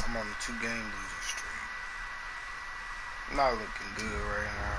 I'm on a 2-game losing streak. Not looking good right now.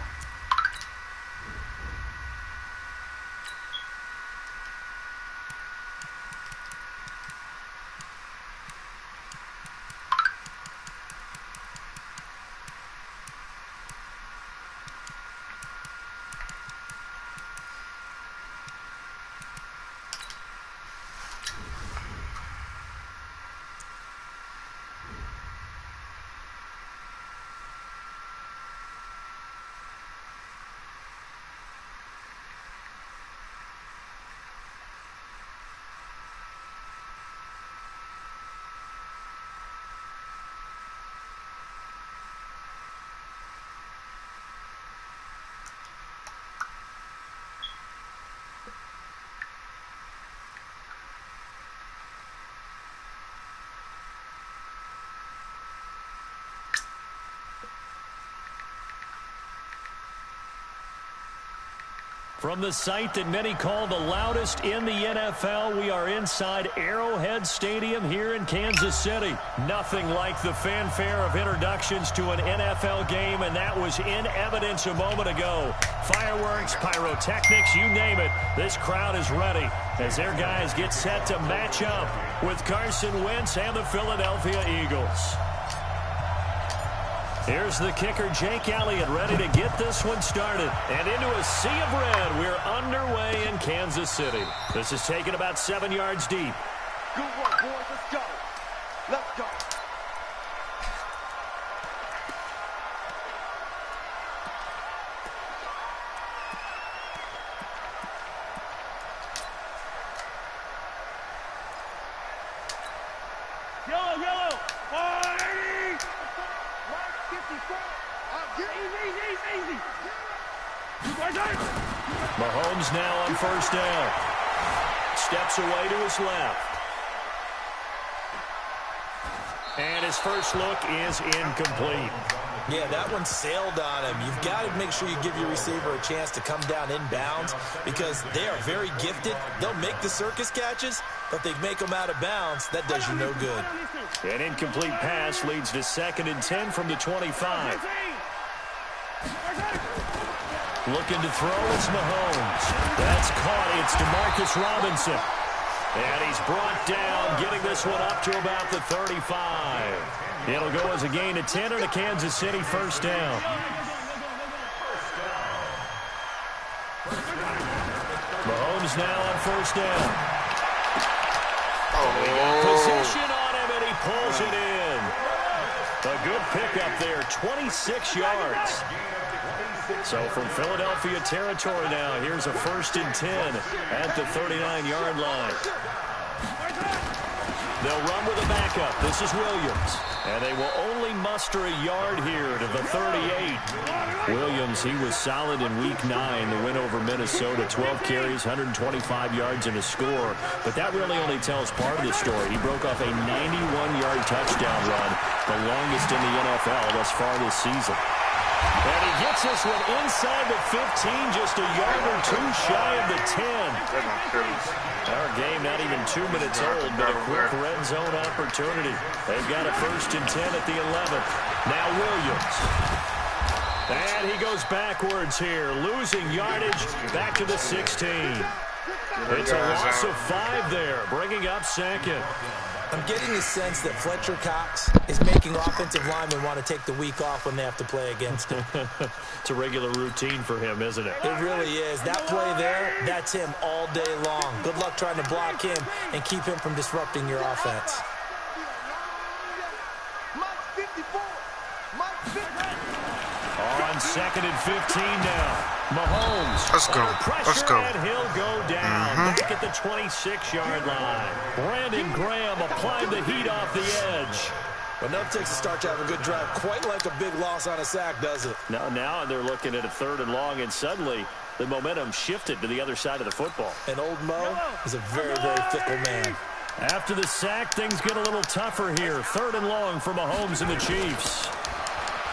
From the site that many call the loudest in the NFL, we are inside Arrowhead Stadium here in Kansas City. Nothing like the fanfare of introductions to an NFL game, and that was in evidence a moment ago. Fireworks, pyrotechnics, you name it. This crowd is ready as their guys get set to match up with Carson Wentz and the Philadelphia Eagles. Here's the kicker, Jake Elliott, ready to get this one started. And into a sea of red, we're underway in Kansas City. This is taken about 7 yards deep. Good work, boys. Let's go. Let's go. Yellow. Easy. Mahomes now on first down. Steps away to his left. And his first look is incomplete. Yeah, that one sailed on him. You've got to make sure you give your receiver a chance to come down inbounds because they are very gifted. They'll make the circus catches, but they make them out of bounds. That does you no good. An incomplete pass leads to 2nd and 10 from the 25. Looking to throw, it's Mahomes. That's caught. It's DeMarcus Robinson. And he's brought down, getting this one up to about the 35. It'll go as a gain of 10 and a Kansas City first down. Mahomes now on first down. They got possession on him, and he pulls it in. A good pickup there, 26 yards. So from Philadelphia territory now, here's a 1st and 10 at the 39-yard line. They'll run with a backup. This is Williams. And they will only muster a yard here to the 38. Williams, he was solid in Week 9, the win over Minnesota. 12 carries, 125 yards and a score. But that really only tells part of the story. He broke off a 91-yard touchdown run, the longest in the NFL thus far this season. And he gets this one inside the 15, just a yard or two shy of the 10. Our game not even 2 minutes old, but a quick red zone opportunity. They've got a 1st and 10 at the 11th. Now Williams. And he goes backwards here, losing yardage back to the 16. It's a loss of 5 there, bringing up 2nd. I'm getting the sense that Fletcher Cox is making offensive linemen want to take the week off when they have to play against him. It's a regular routine for him, isn't it? It really is. That play there, that's him all day long. Good luck trying to block him and keep him from disrupting your offense. On 2nd and 15 now. Mahomes. Let's go. And he'll go down back at the 26-yard line. Brandon Graham applied the heat off the edge. But enough takes a start to have a good drive. Quite like a big loss on a sack, does it? Now they're looking at a 3rd and long, and suddenly the momentum shifted to the other side of the football. And old Mo is a very, very fickle man. After the sack, things get a little tougher here. 3rd and long for Mahomes and the Chiefs.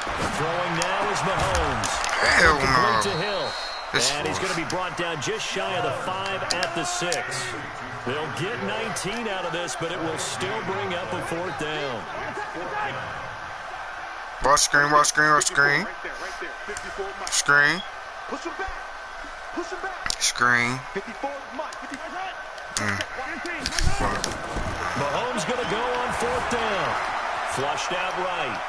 Throwing now is Mahomes. Hell no. To Hill. And he's going to be brought down just shy of the 5 at the 6. They'll get 19 out of this, but it will still bring up a 4th down. Watch screen, watch screen, watch screen. Screen. Screen. Mahomes going to go on 4th down. Flushed out right.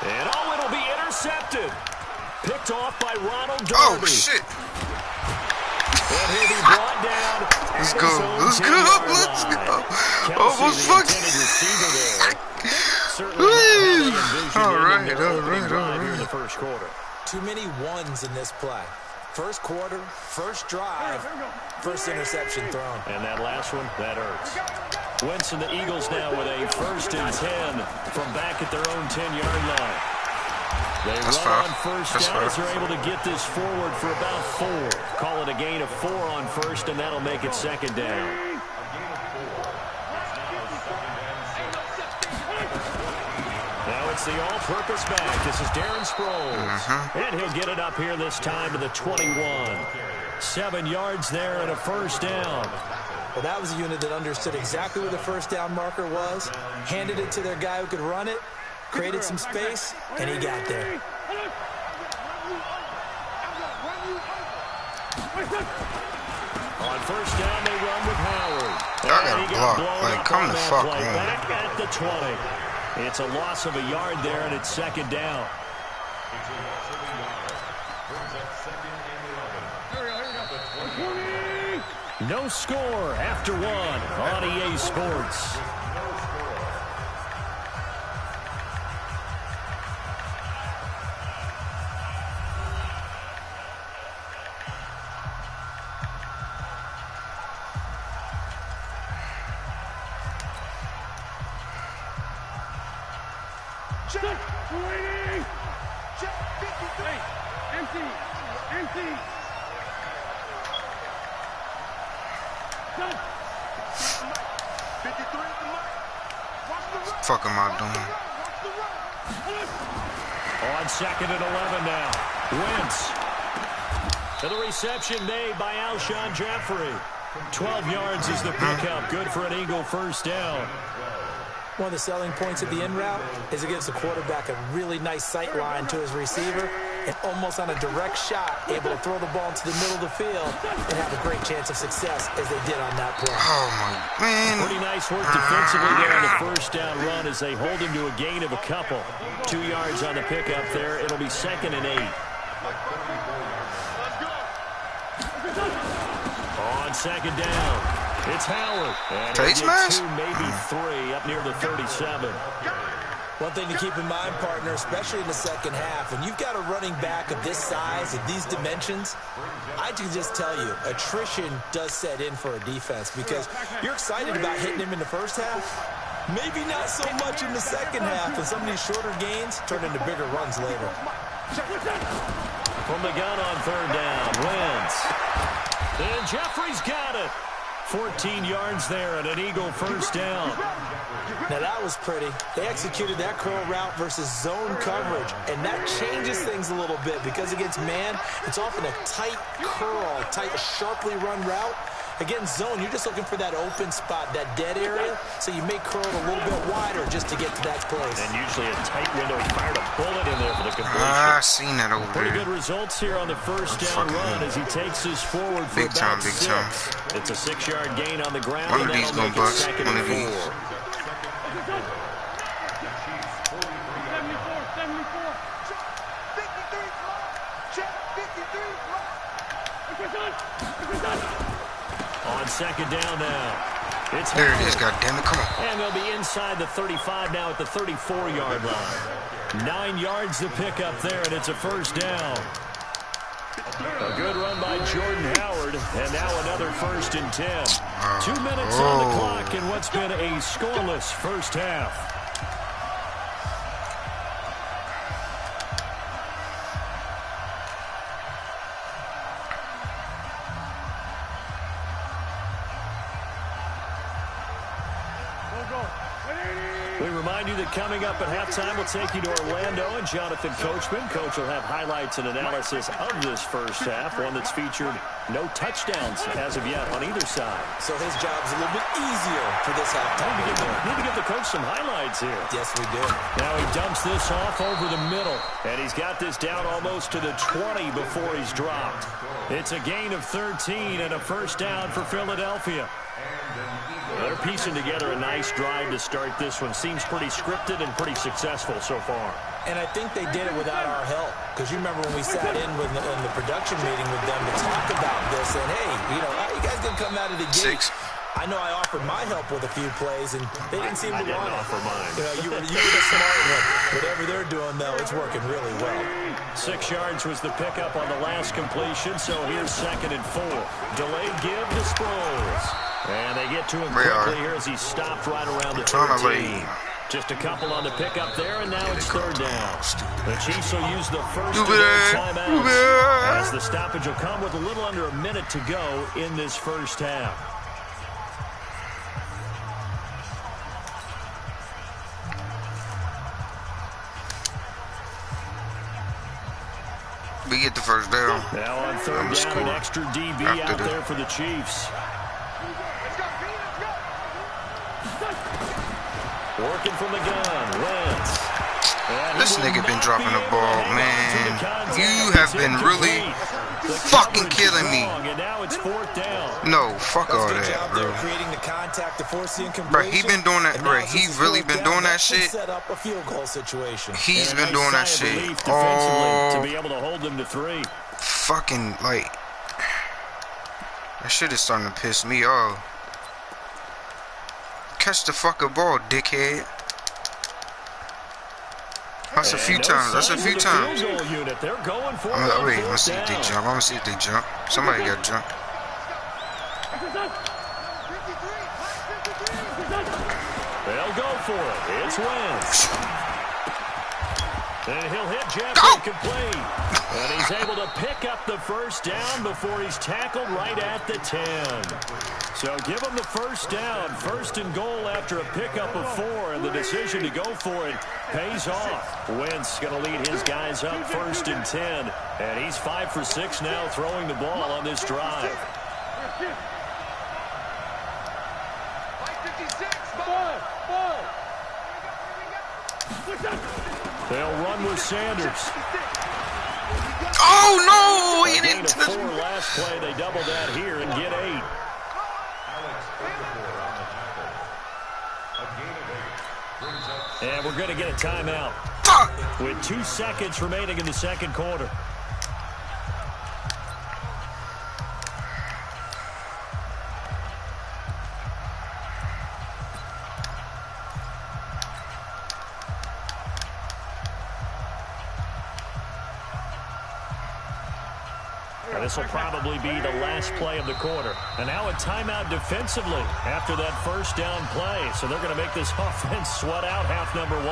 And it'll be intercepted. Picked off by Ronald Darby. Oh, shit. And he'll be brought down. Let's go. Let's go. Let's go. Almost fucked. All right. In the first quarter. Too many ones in this play. First quarter, first drive, first interception thrown. And that last one, that hurts. Wentz and the Eagles now with a 1st and 10 from back at their own 10-yard line. They run on first down as they're able to get this forward for about 4. Call it a gain of 4 on first, and that'll make it 2nd down. Now it's the all-purpose back. This is Darren Sproles. And he'll get it up here this time to the 21. 7 yards there and a 1st down. Well, that was a unit that understood exactly where the 1st down marker was, handed it to their guy who could run it, created some space, and he got there. On 1st down, they run with Howard. Y'all gotta block. Like, come the fuck on. Back at the 20. It's a loss of a yard there, and it's 2nd down. No score after 1 on EA Sports. Fuck am I doing? On 2nd and 11 now. Wentz. To the reception made by Alshon Jeffrey. 12 yards is the pickup. Good for an Eagle 1st down. One of the selling points of the in route is it gives the quarterback a really nice sight line to his receiver and almost on a direct shot, able to throw the ball into the middle of the field and have a great chance of success as they did on that play. Oh, my man. Pretty nice work defensively there on the 1st down run as they hold him to a gain of a couple. 2 yards on the pickup there. It'll be 2nd and 8. On 2nd down. It's Howard. And Face mask? 2, maybe 3 up near the 37. One thing to keep in mind, partner, especially in the second half, when you've got a running back of this size, of these dimensions, I can just tell you, attrition does set in for a defense because you're excited about hitting him in the first half. Maybe not so much in the second half, and some of these shorter gains turn into bigger runs later. From the gun on 3rd down, Wentz. And Jeffrey's got it. 14 yards there and an Eagle 1st down. Now that was pretty. They executed that curl route versus zone coverage, and that changes things a little bit because against man, it's often a tight curl, tight, sharply run route. Against zone, you're just looking for that open spot, that dead area, so you may curl it a little bit wider just to get to that place. And usually a tight window. He fired a bullet in there for the completion. I seen that over Pretty there. good results here on the 1st down run as he takes us forward for Big time, about big 6. time. It's a 6-yard gain on the ground. One of these gonna bust. 2nd One and of these. 4. On 2nd down now. It's There Howard. it is, goddammit. Come on. And they'll be inside the 35 now at the 34-yard line. 9 yards to pick up there, and it's a 1st down. A good run by Jordan Howard, and now another 1st and 10. 2 minutes on the clock in what's been a scoreless first half. We remind you the it coming up at halftime. We'll take you to Orlando and Jonathan Coachman. Coach will have highlights and analysis of this first half, one that's featured no touchdowns as of yet on either side. So his job's a little bit easier for this halftime. Need to give the coach some highlights here. Yes, we do. Now he dumps this off over the middle, and he's got this down almost to the 20 before he's dropped. It's a gain of 13 and a first down for Philadelphia. They're piecing together a nice drive to start this one. Seems pretty scripted and pretty successful so far. And I think they did it without our help. Because you remember when we sat in the production meeting with them to talk about this, and hey, you know, how you guys gonna come out of the gate? I know I offered my help with a few plays, and they didn't seem to want it. I didn't offer mine. You know, you were the smart one. Whatever they're doing, though, it's working really well. 6 yards was the pickup on the last completion, so here's 2nd and 4. Delayed give to Sproles. And they get to him quickly here as he stopped right around the 13. Just a couple on the pickup there, and now it's 3rd down. The Chiefs will use the first of their timeouts as the stoppage will come with a little under a minute to go in this first half. We get the first down. Now on 3rd down, an extra DB out there for the Chiefs. Working from the gun, Wentz. This nigga been dropping the ball, man. You have been really fucking killing me. And now it's 4th down. No, fuck all that, bro. Creating the contact to force the incompletion. Bro, he been doing that, bro. He really been doing that shit. Set up a field goal situation. He's been doing that shit. To be able to hold them to 3. Fucking, like, that shit is starting to piss me off. Catch the fucking ball, dickhead. That's a few times. That's a few times. Wait, I'm gonna see if they jump. I'm gonna see if they jump. Somebody got to jump. They'll go for it. It's Wentz. And he'll hit Jeffrey complete. And he's able to pick up the first down before he's tackled right at the 10. So give him the first down. 1st and goal after a pickup of 4. And the decision to go for it pays off. Wentz going to lead his guys up 1st and 10. And he's 5 for 6 now throwing the ball on this drive. They'll run with Sanders. Oh, no! He didn't. 4 last play. They double that here and get 8. And we're going to get a timeout. Fuck! With 2 seconds remaining in the 2nd quarter. And this will probably be the last play of the quarter. And now a timeout defensively after that first down play. So they're going to make this offense sweat out half number 1.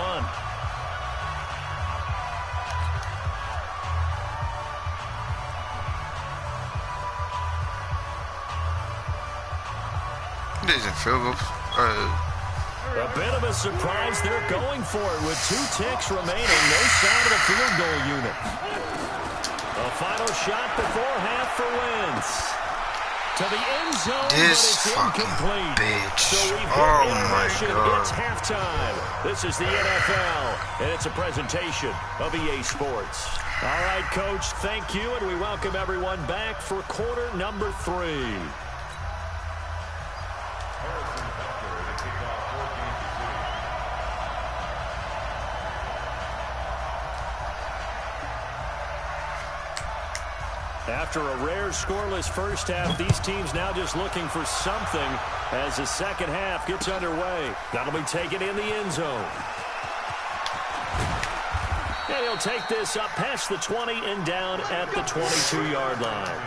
There's a field goal. A bit of a surprise. They're going for it with 2 ticks remaining. No sign of the field goal unit. A final shot before half for Wentz. To the end zone, This but it's fucking incomplete. bitch. So we've Oh hit my intermission. God. It's halftime. This is the NFL, and it's a presentation of EA Sports. All right, Coach, thank you, and we welcome everyone back for quarter number 3. After a rare scoreless first half, these teams now just looking for something as the second half gets underway. That'll be taken in the end zone. And he'll take this up past the 20 and down at the 22-yard line.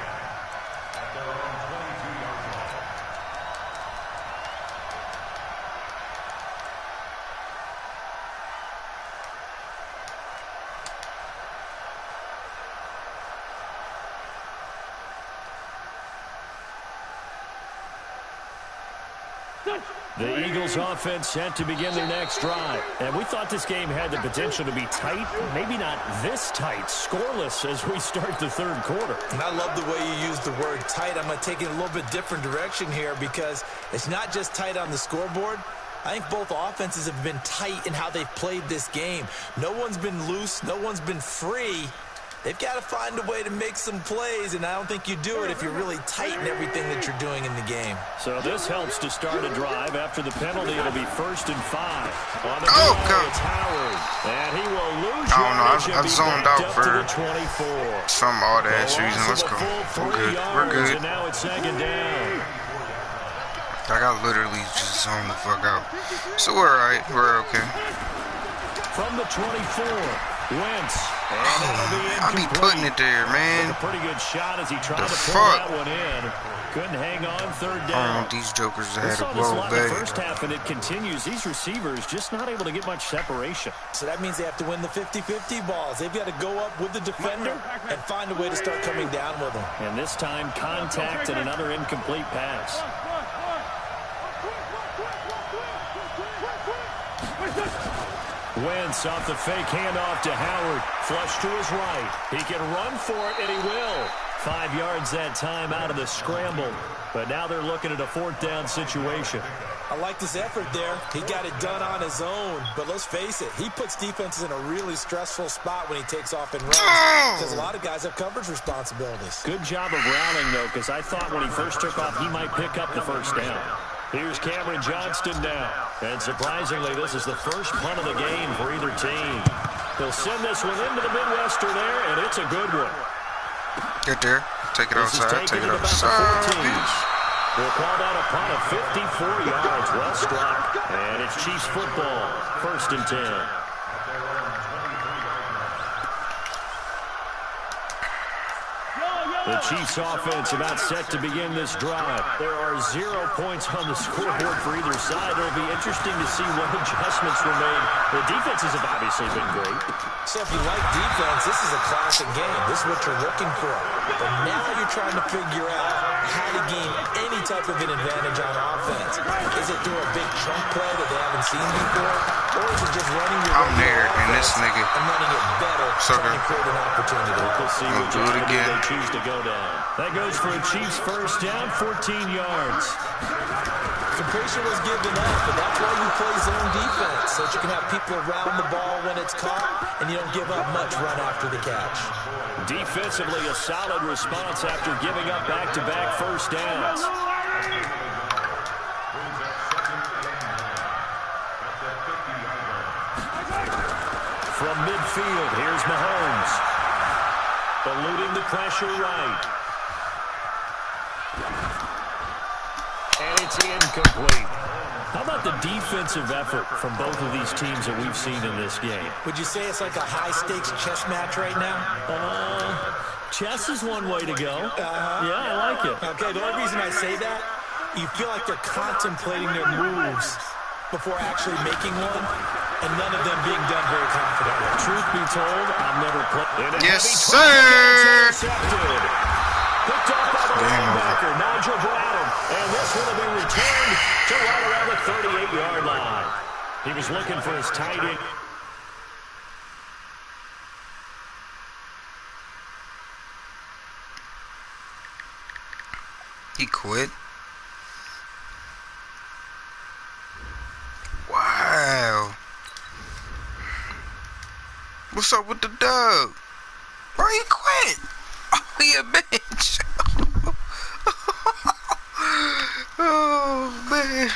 The Eagles offense set to begin their next drive. And we thought this game had the potential to be tight, maybe not this tight, scoreless as we start the third quarter. And I love the way you use the word tight. I'm going to take it a little bit different direction here because it's not just tight on the scoreboard. I think both offenses have been tight in how they've played this game. No one's been loose. No one's been free. They've got to find a way to make some plays, and I don't think you do it if you're really tight in everything that you're doing in the game. So this helps to start a drive. After the penalty, it'll be 1st and 5. On the God. It's Howard, and he will lose. I don't know. I zoned out for the 24. some odd ass reason. Let's go. We're good. We're good. And now it's 2nd down. Like, I literally just zoned the fuck out. So we're alright. We're okay. From the 24, Wentz. I be putting it there, man. A pretty good shot as he tried to pull that one in. Couldn't hang on 3rd down. I don't want these jokers to have the ball ball the back. First half, and it continues. These receivers just not able to get much separation. So that means they have to win the 50-50 balls. They've got to go up with the defender and find a way to start coming down with them. And this time, contact and another incomplete pass. Wentz off the fake handoff to Howard. Flush to his right. He can run for it, and he will. 5 yards that time out of the scramble. But now they're looking at a 4th down situation. I like this effort there. He got it done on his own. But let's face it, he puts defenses in a really stressful spot when he takes off and runs. Because a lot of guys have coverage responsibilities. Good job of rallying, though, because I thought when he first took off, he might pick up the 1st down. Here's Cameron Johnston now. And surprisingly, this is the first punt of the game for either team. They'll send this one into the Midwestern air, and it's a good one. Get there. Take it outside. Take it outside. We'll call that a punt of 54 yards. Well struck. And it's Chiefs football. 1st and 10. The Chiefs offense about set to begin this drive. There are 0 points on the scoreboard for either side. It'll be interesting to see what adjustments were made. The defenses have obviously been great. So if you like defense, this is a classic game. This is what you're looking for. But now you're trying to figure out how to gain any type of an advantage on offense. Is it through a big chunk play that they haven't seen before? Or is it just running your I'm there, and this nigga. and running it better, trying to create an opportunity? We'll see I'll do it again. They choose to go down. That goes for a Chiefs 1st down, 14 yards. Completion was given up, but that's why you play zone defense, so that you can have people around the ball when it's caught, and you don't give up much run after the catch. Defensively, a solid response after giving up back-to-back 1st downs. From midfield, here's Mahomes. Eluding the pressure right. And it's incomplete. How about the defensive effort from both of these teams that we've seen in this game? Would you say it's like a high-stakes chess match right now? Chess is one way to go. Yeah, I like it. Okay, the only reason I say that, you feel like they're contemplating their moves before actually making one, and none of them being done very confidently. Truth be told, I've never played. Yes, sir. Picked off by the linebacker, Nigel Bradham. And this will have been returned to right around the 38-yard line. He was looking for his tight end. He quit. Wow. What's up with the dub? Bro, he quit. Oh, he a bitch. Oh, man.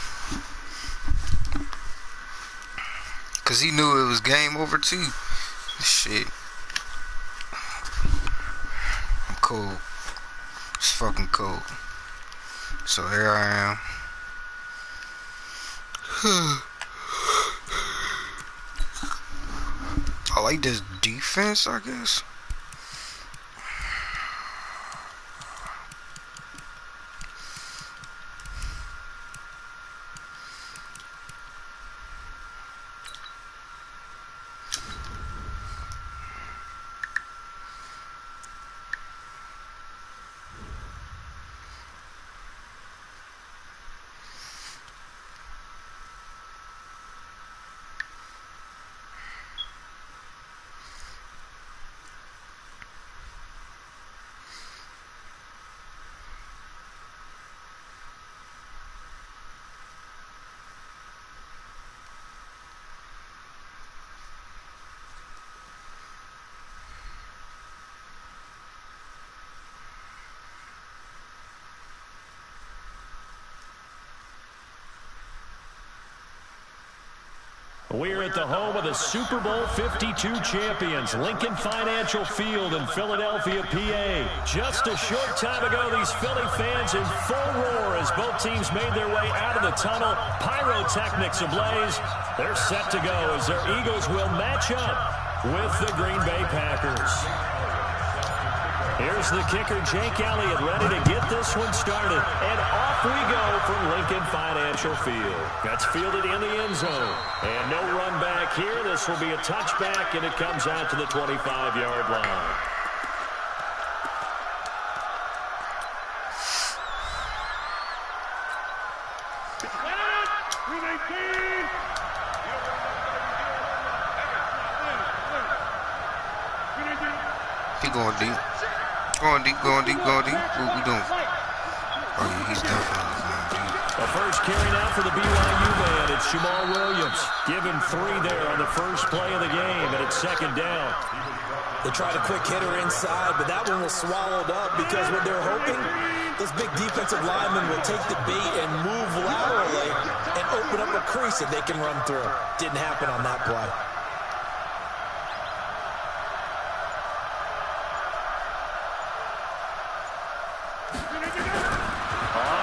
Because he knew it was game over, too. Shit. I'm cold. It's fucking cold. So here I am. I like this defense, I guess. We're at the home of the Super Bowl 52 champions, Lincoln Financial Field in Philadelphia, PA. Just a short time ago, these Philly fans in full roar as both teams made their way out of the tunnel. Pyrotechnics ablaze. They're set to go as their Eagles will match up with the Green Bay Packers. Here's the kicker, Jake Elliott, ready to get this one started. And off we go from Lincoln Financial Field. That's fielded in the end zone. And no run back here. This will be a touchback, and it comes out to the 25-yard line. He going deep. Going deep. What we doing? Oh, yeah, he's definitely going deep. The first carry now for the BYU man. It's Jamal Williams. Give him 3 there on the first play of the game, and it's second down. They tried a quick hitter inside, but that one was swallowed up because what they're hoping, those big defensive linemen will take the bait and move laterally and open up a crease that they can run through. Didn't happen on that play.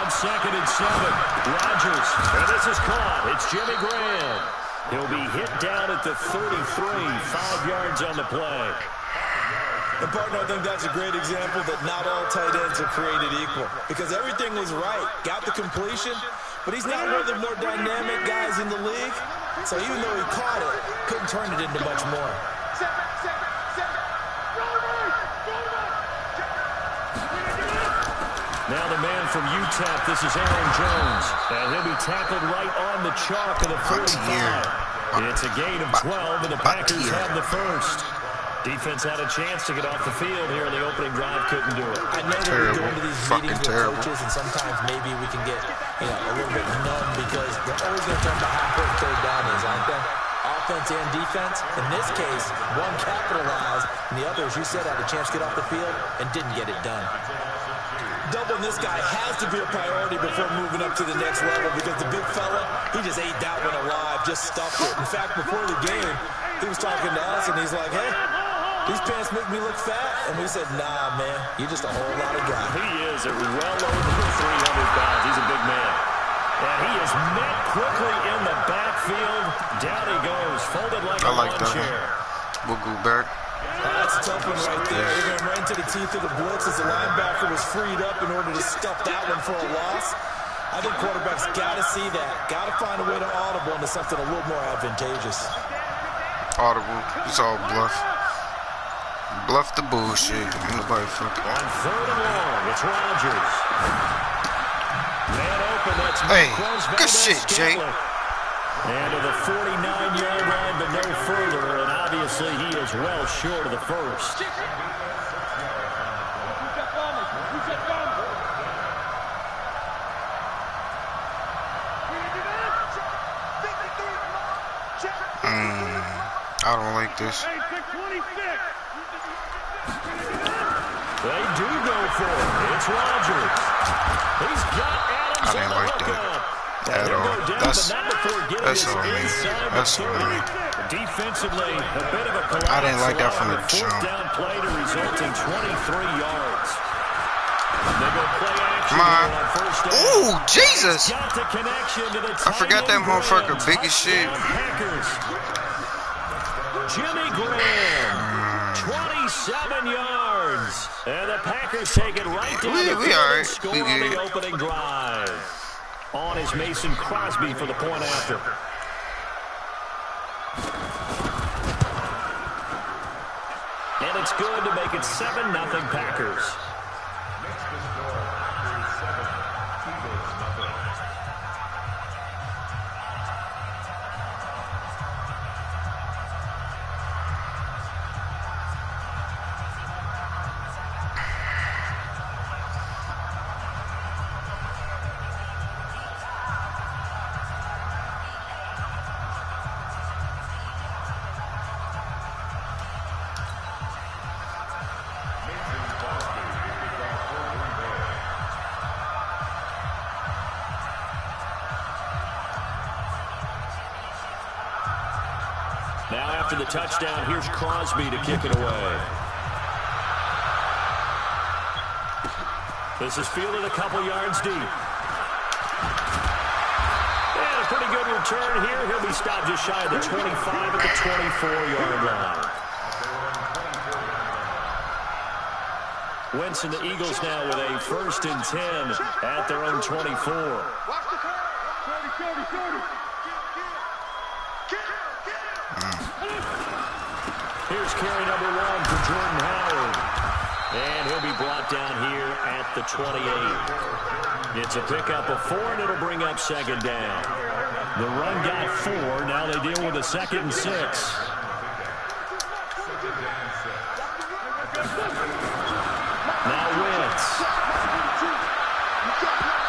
Second and 7. Rodgers. And this is caught. It's Jimmy Graham. He'll be hit down at the 33. 5 yards on the play. And partner, I think that's a great example that not all tight ends are created equal. Because everything was right. Got the completion. But he's not one of the more dynamic guys in the league. So even though he caught it, couldn't turn it into much more. Now the man from UTEP, this is Aaron Jones. And he'll be tackled right on the chalk of the 45. It's a gain of 12, and the Packers have the first. Defense had a chance to get off the field here in the opening drive, couldn't do it. I know that we go into these meetings with coaches, and sometimes maybe we can get a little bit numb because they're always going to talk about how important third down is, aren't they? Offense and defense. In this case, one capitalized, and the other, as you said, had a chance to get off the field and didn't get it done. Doubling this guy has to be a priority before moving up to the next level because the big fella, he just ate that one alive, just stuffed it. In fact, before the game, he was talking to us, and he's like, hey, these pants make me look fat. And we said, nah, man, you're just a whole lot of guy. He is well over 300 pounds. He's a big man. And he is met quickly in the backfield. Down he goes, folded like a lawn chair. We'll go back. That's a tough one right there. He ran right into the teeth of the blitz as the linebacker was freed up in order to stuff that one for a loss. I think quarterbacks got to see that. Got to find a way to audible into something a little more advantageous. Audible. It's all bluff. Bluff the bullshit. Ain't nobody fucking. On 3rd and long, it's Rodgers. Man open, that's hey, good shit, Jay. And to the 49-yard line, but no further. And obviously, he is well short of the first. I don't like this. They do go for it. It's Rodgers. He's got Adams. I didn't like that at all. That's on me. That's on me. Defensively, a bit of a collapse. I didn't like that from the jump. Down play to result in 23 yards. They go play action on first down. Ooh, Jesus! Got the connection to the I forgot that motherfucker big as shit. Jimmy Graham, 27 yards. And the Packers take it right down the field and score on the opening drive. On is Mason Crosby for the point after. And it's good to make it 7-0 Packers. after the touchdown. Here's Crosby to kick it away. This is fielded a couple yards deep. And a pretty good return here. He'll be stopped just shy of the 25 at the 24-yard line. Wentz and the Eagles now with a 1st and 10 at their own 24. Here's carry number 1 for Jordan Howard. And he'll be brought down here at the 28. It's a pickup of 4, and it'll bring up 2nd down. The run got 4. Now they deal with a 2nd and 6. Now Wentz.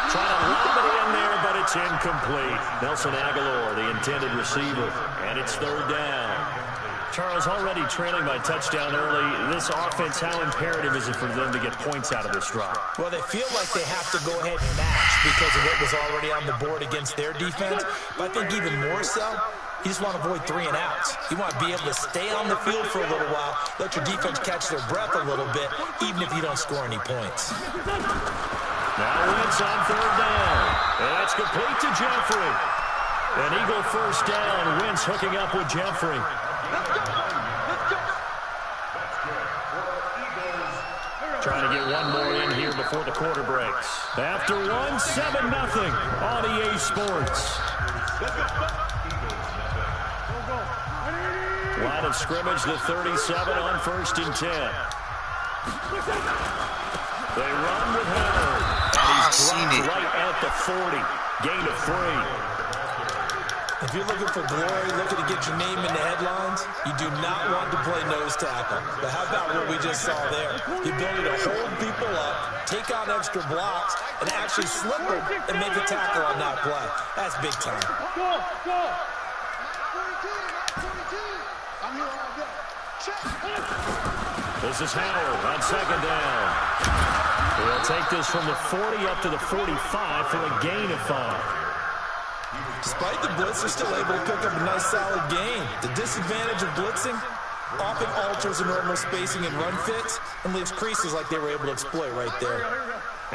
Trying to lob it in there, but it's incomplete. Nelson Aguilar, the intended receiver. And it's 3rd down. Charles, already trailing by touchdown early. This offense, how imperative is it for them to get points out of this drive? Well, they feel like they have to go ahead and match because of what was already on the board against their defense. But I think even more so, you just want to avoid 3 and outs. You want to be able to stay on the field for a little while, let your defense catch their breath a little bit, even if you don't score any points. Now Wentz on 3rd down. And that's complete to Jeffrey. An Eagle 1st down. Wentz hooking up with Jeffrey. Trying to get one more in here before the quarter breaks. After 1, 7-0 on EA Sports. Line of scrimmage, the 37 on 1st and 10. They run with Howard. And he's dropped right at the 40. Gain of 3. If you're looking for glory, looking to get your name in the headlines, you do not want to play nose tackle. But how about what we just saw there? The ability to hold people up, take out extra blocks, and actually slip them and make a tackle on that play. That's big time. This is Howard on 2nd down. He'll take this from the 40 up to the 45 for a gain of 5. Despite the blitz, they're still able to pick up a nice solid gain. The disadvantage of blitzing often alters the normal spacing and run fits and leaves creases like they were able to exploit right there.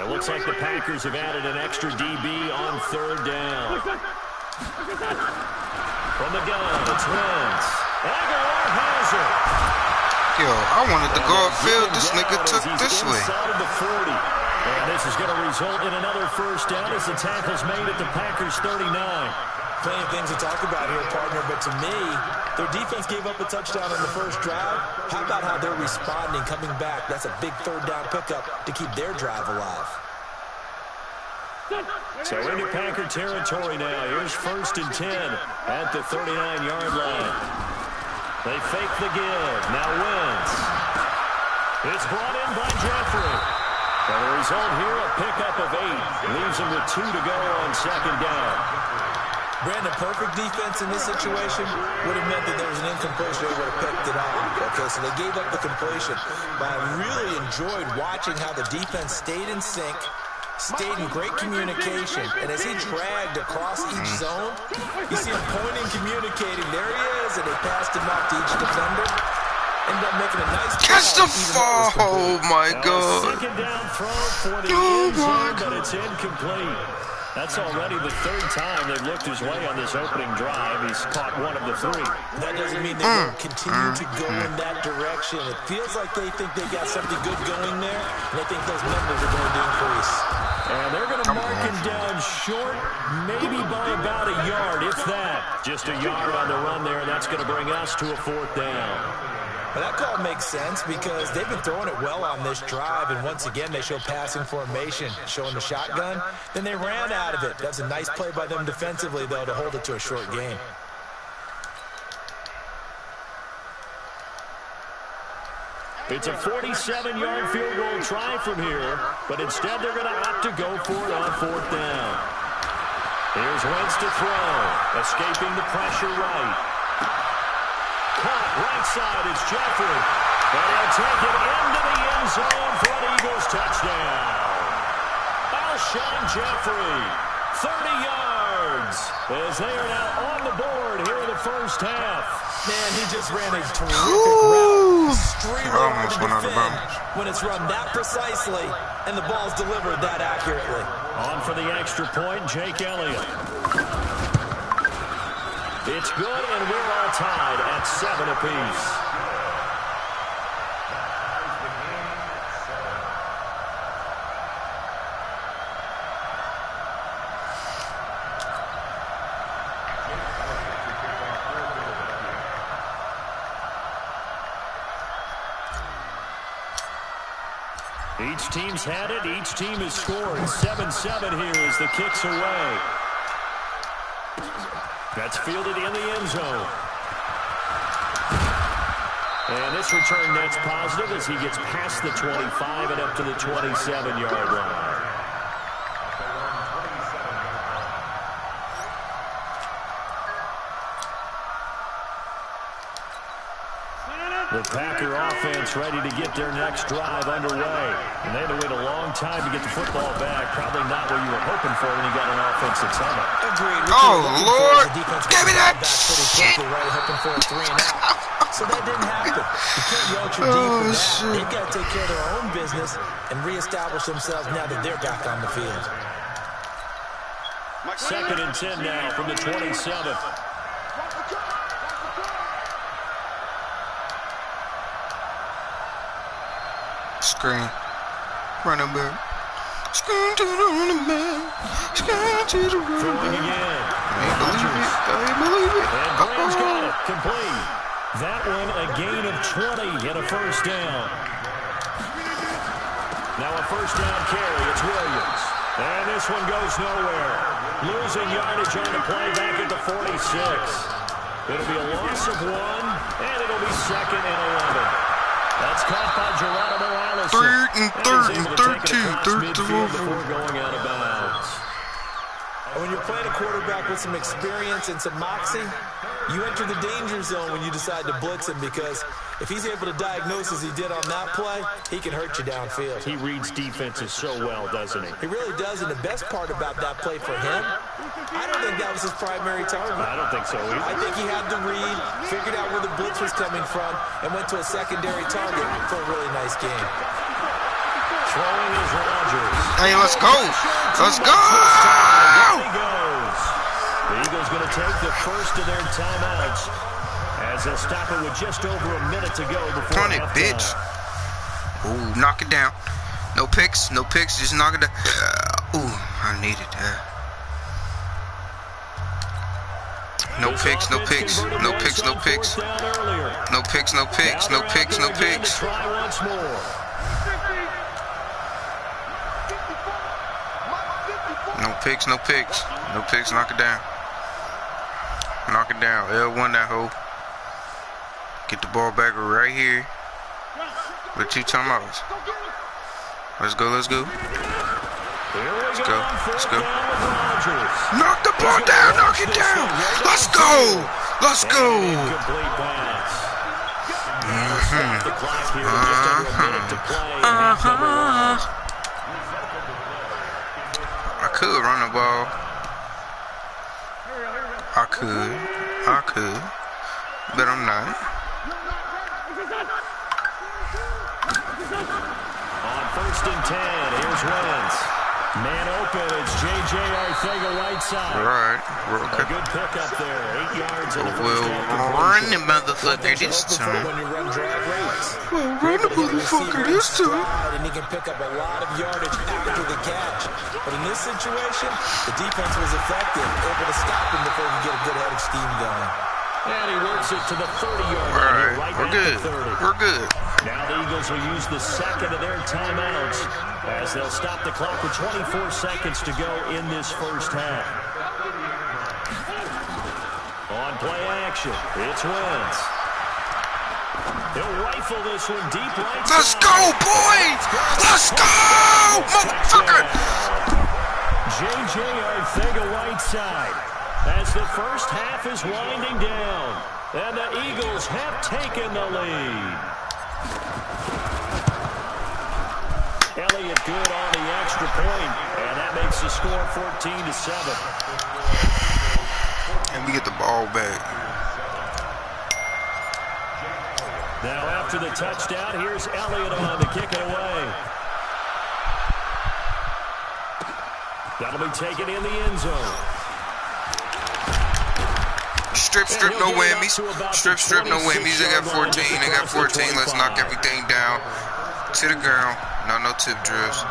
It looks like the Packers have added an extra DB on 3rd down. From the gun, it's Wentz. Aguilar has it. Yo, I wanted to go upfield. This nigga took this way. And this is going to result in another 1st down as the tackle's made at the Packers 39. Plenty of things to talk about here, partner, but to me, their defense gave up a touchdown on the 1st drive. How about how they're responding, coming back? That's a big 3rd down pickup to keep their drive alive. So into Packer territory now. Here's 1st and 10 at the 39-yard line. They fake the give. Now Wentz. It's brought in by Jeffrey. And the result here, a pickup of 8. Leaves him with 2 to go on 2nd down. Brandon, perfect defense in this situation would have meant that there was an incompletion. They would have picked it off. Okay, so they gave up the completion. But I really enjoyed watching how the defense stayed in sync, stayed in great communication. And as he dragged across each zone, you see him pointing, communicating. There he is, and they passed him off to each defender. Ended up making a nice catch the fall. Oh my God. 2nd down throw for the end zone, but it's incomplete. That's already the 3rd time they've looked his way on this opening drive. He's caught 1 of the 3. That doesn't mean they won't continue to go in that direction. It feels like they think they got something good going there, and they think those numbers are going to increase. And they're going to mark him down short, maybe by about a yard, if that. Just a yard on the run there, and that's going to bring us to a 4th down. Well, that call makes sense because they've been throwing it well on this drive, and once again they show passing formation, showing the shotgun. Then they ran out of it. That's a nice play by them defensively, though, to hold it to a short game. It's a 47-yard field goal try from here, but instead they're going to opt to go for it on 4th down. Here's Wentz to throw, escaping the pressure right. Caught right side, it's Jeffrey. And he'll take it into the end zone for an Eagles touchdown. Alshon Jeffrey, 30 yards. yards as they are now on the board here in the first half. Man, he just ran a terrific route. Extremely hard to Almost went out of defend bounds. when it's run that precisely and the ball's delivered that accurately. On for the extra point, Jake Elliott. It's good, and we're all tied at 7 apiece. Each team's had it. Each team has scored. 7-7 here as the kick's away. That's fielded in the end zone. And this return net's positive as he gets past the 25 and up to the 27-yard line. The Packer offense ready to get their next drive underway. And they had to wait a long time to get the football back. Probably not what you were hoping for when you got an offense that's on it. Agreed. Oh, Lord. Give me that shit. Right, hoping for a 3-and-out. So that didn't happen. You can't yell at your D for that. Shit. They've got to take care of their own business and reestablish themselves now that they're back on the field. 2nd and 10 now from the 27th. Screen. Running back. Screen to the running back. Screen to the running Throwing back. again. I ain't believe it. I ain't believe it. And Brown's got it. Complete. That one a gain of 20 and a first down. Now a first down carry. It's Williams. And this one goes nowhere. Losing yardage on the play back at the 46. It'll be a loss of 1, and it'll be 2nd and 11. That's caught by Geronimo Allison. 3rd and 13. 3rd Before going out of bounds. And when you're playing a quarterback with some experience and some moxie, you enter the danger zone when you decide to blitz him, because if he's able to diagnose as he did on that play, he can hurt you downfield. He reads defenses so well, doesn't he? He really does, and the best part about that play for him, I don't think that was his primary target. I don't think so either. I think he had the read, figured out where the blitz was coming from, and went to a secondary target for a really nice game. Throwing is Rodgers. Hey, let's go. Let's go. There he goes. The Eagles going to take the first of their timeouts as they'll stop it with just over a minute to go before Run it, bitch. Ooh, knock it down. No picks, no picks. Just knock it down. Ooh, I needed that. No picks, no picks, no picks, no picks. No picks, no picks, no picks, no picks. Try once more. No picks, no picks. No picks, knock it down. Knock it down. L1 that hole. Get the ball back right here. With 2 timeouts. Let's go, let's go. Let's go, let's go. Knock the ball down, knock it down. Let's go. Let's go. I could run the ball. I could. But I'm not. On 1st and 10, here's Wentz. Man open, it's J.J. Arcega-Whiteside. Right. A good pickup there, 8 yards in the first We'll half. run the motherfucker this time. When you run drag rates. We'll run the motherfucker this time. And he can pick up a lot of yardage after the catch. But in this situation, the defense was effective, able to stop him before he could get a good head of steam going. And he works it to the 30-yard line. Alright, Right we're at good. the 30. We're good. Now the Eagles will use the second of their timeouts as they'll stop the clock with 24 seconds to go in this first half. On play action, it's Wentz. He'll rifle this one deep right. Let's go, boys! Let's go! Motherfucker! J.J. Arcega-Whiteside as the first half is winding down. And the Eagles have taken the lead. Elliott good on the extra point, and that makes the score 14-7. And we get the ball back. Now after the touchdown, here's Elliott on to kick it away. That'll be taken in the end zone. Strip, no whammies. Strip, no whammies. They got 14. They got 14. Let's knock everything down to the ground. No tip drills.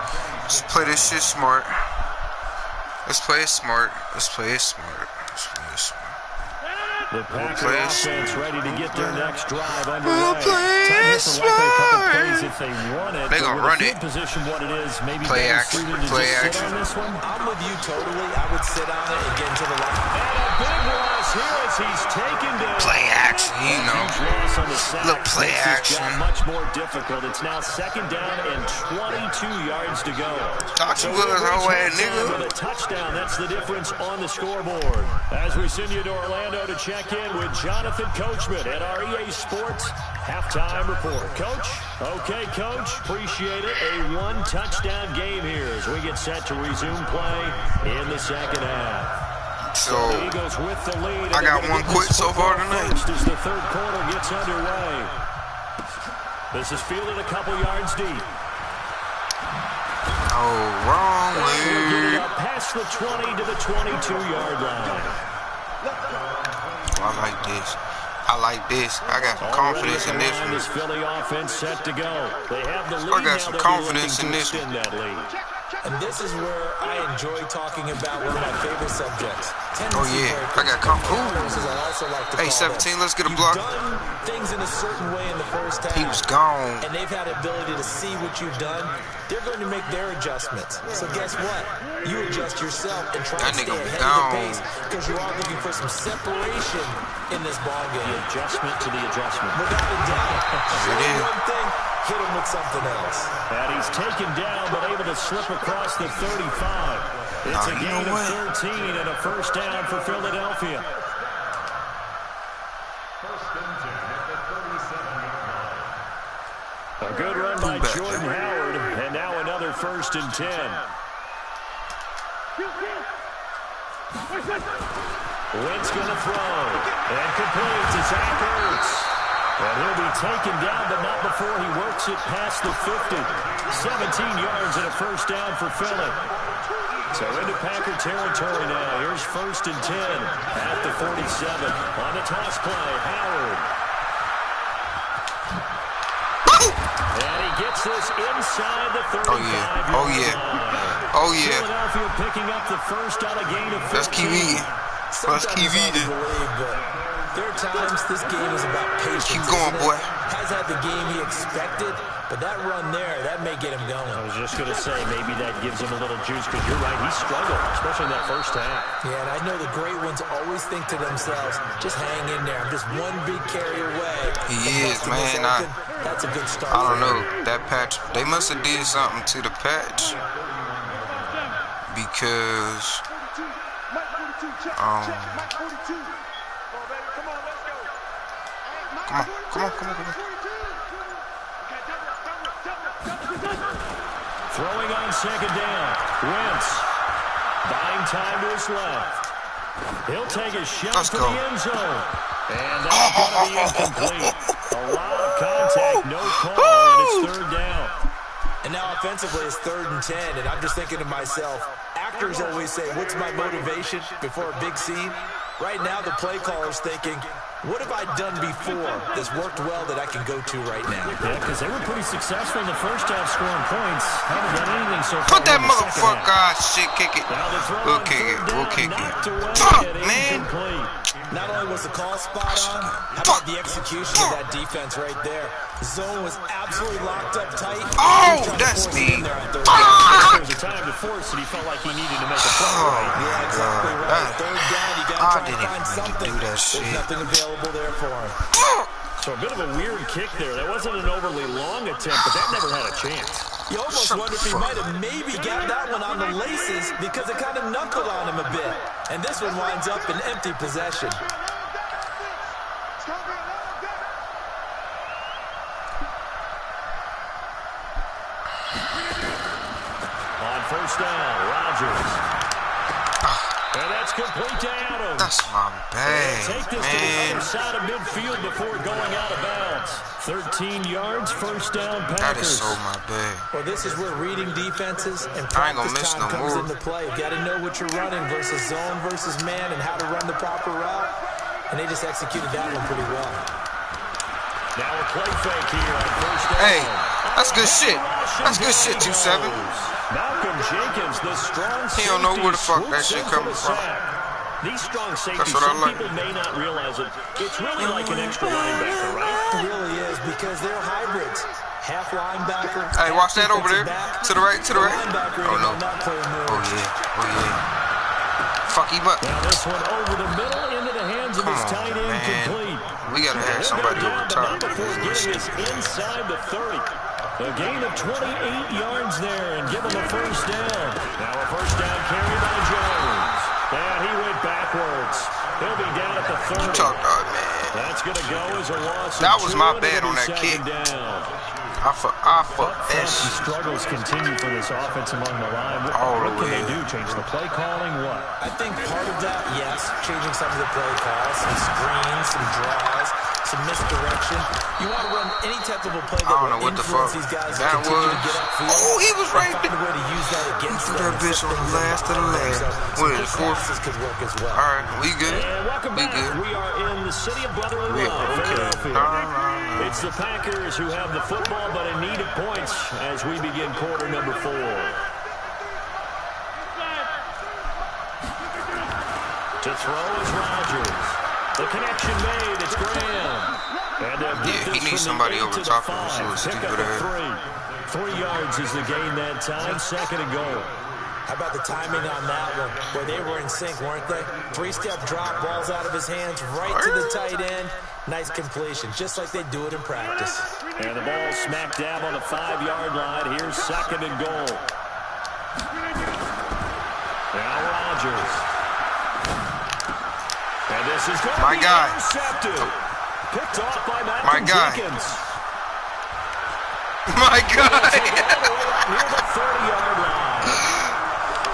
Let's play this shit smart. Let's play it smart. Let's play it smart. Let's play it smart. The Packer offense ready to get their next drive underway. We'll play it smart. If they want it, they gonna run it. Position what it is, maybe play action. Play action. I'm with you totally. I would sit on it and get into the line. And a big loss here as he's taken down. Play action, you know. Look, play action. Much more difficult. It's now 2nd down and 22 yards to go. Thought you was whole ass nigga. With a touchdown, that's the difference on the scoreboard. As we send you to Orlando to check in with Jonathan Coachman at our EA Sports Halftime Report. Coach? Okay, Coach. Appreciate it. A 1-touchdown game here as we get set to resume play in the second half. So, the Eagles with the lead. I got one quit so far tonight. As the third quarter gets underway. This is fielded a couple yards deep. Oh, wrong way. Past the 20 to the 22-yard line. I like this. I like this. I got some confidence in this one. This Philly offense set to go. They have the lead. I got some confidence in this one. And this is where I enjoy talking about one of my favorite subjects. Oh yeah, I got confidence. Hey, 17, let's get a block. Done things in a certain way in the first half. He was gone. And they've had the ability to see what you've done. They're going to make their adjustments. So guess what? You adjust yourself and try to stay ahead of the pace because you're all looking for some separation in this ball game. The adjustment to the adjustment. Without a doubt. It is. One thing, hit him with something else. And he's taken down but able to slip across the 35. It's a gain of 13 and a first down for Philadelphia. A good run by Jordan Howard, and now another 1st and 10. Wentz going to throw, and complete to Zach Ertz. And he'll be taken down, but not before he works it past the 50. 17 yards and a first down for Philly. So into Packer territory now. Here's 1st and 10 at the 47. On the toss play, Howard. And he gets this inside the 35. Oh yeah. Oh yeah. Oh yeah. Philadelphia picking up the first on a gain of 15. Let's keep eating. Let's keep eating. There are times this game is about patience. Keep going, boy. Has had the game he expected, but that run there, that may get him going. I was just going to say, maybe that gives him a little juice, because you're right, he struggled, especially in that first half. Yeah, and I know the great ones always think to themselves, just hang in there. I'm just one big carry away. He is, man. That's a good start. I don't know. That patch, they must have did something to the patch. Because, Come on. Throwing on 2nd down. Wentz buying time to his left. He'll take a shot to the end zone. And that's going to be incomplete. A lot of contact, no call, and it's 3rd down. And now offensively it's 3rd and 10, and I'm just thinking to myself, actors always say, what's my motivation before a big scene? Right now the play caller's thinking, what have I done before that's worked well that I can go to right now? Yeah, because they were pretty successful in the first half scoring points. Haven't done anything so far. Put that motherfucker shit, kick it. We'll kick it. Fuck, man. Not only was the call spot on, how about the execution of that defense right there? The zone was absolutely locked up tight. Oh, that's me. There was a time to force it. He felt like he needed to make a play. Yeah, exactly right. 3rd down, you got to try to find something. Do that shit. There's nothing available there for him. So a bit of a weird kick there. That wasn't an overly long attempt, but that never had a chance. You almost wonder if he might have maybe got that one on the laces because it kind of knuckled on him a bit. And this one winds up in empty possession. first down. Rodgers. And that's complete to Adams. That's my bag, Take this to the other side of midfield before going out of bounds. 13 yards, first down, Packers. That is so my bag. Well, this is where reading defenses and I ain't gonna practice miss time no comes more. into play. You got to know what you're running versus zone versus man and how to run the proper route. And they just executed that one pretty well. Now a play fake here on first down. Hey, that's good shit. That's good shit, 2-7. Malcolm Jenkins, the strong safety. He don't know where the fuck that shit coming from. These strong safeties, That's what I some like. people may not realize it. It's really like an extra linebacker, right? It really is because they're hybrids. Half linebacker. Hey, watch that over there. Back. To the right, to the right. Linebacker Oh, no. ain't not playing Oh, moves. yeah. Oh, yeah. Fuck him up. Now this one over the middle into the hands of Come his on, tight end, man. complete. We got to have He'll somebody go over down, top. but not before getting us inside the 30. A gain of 28 yards there and give him a first down. Now a first down carry by Jones. And he went backwards. He'll be down at the 30. Talk dog, man. That's going to go as a loss. That of was 2, my and bad it'll on be that kick. second down. I fuck that The shit. struggles continue for this offense among the line. All What the can they way. do? Change the play calling? What? I think part of that, yes, changing some of the play calls, some screens, some draws, some misdirection. You want to run any type of a play that I don't know will what the influence fuck these guys to that continue was. to get upfield. Oh, he was right Find there. a way to use that against threw them. that bitch on the last of the last. What is it, fourth? Could work as well. All right, we good. And welcome We back. good. We are in the city of brotherly We love, okay. Philadelphia. Nah. It's the Packers who have the football, but in need of points as we begin quarter number 4. To throw is Rodgers. The connection made. It's Graham. And Yeah, he needs somebody over top of him, so it's Pick up stupid a ass. 3. 3 yards is the gain that time. Second and goal. How about the timing on that one, where they were in sync, weren't they? 3-step drop, balls out of his hands, right to the tight end. Nice completion, just like they do it in practice. And the ball smack dab on the 5-yard line. Here's second and goal. Now Rodgers. And this is going to My be guy. intercepted. Picked off by My Malcolm guy. Jenkins. My God. All the way up near the 30-yard line.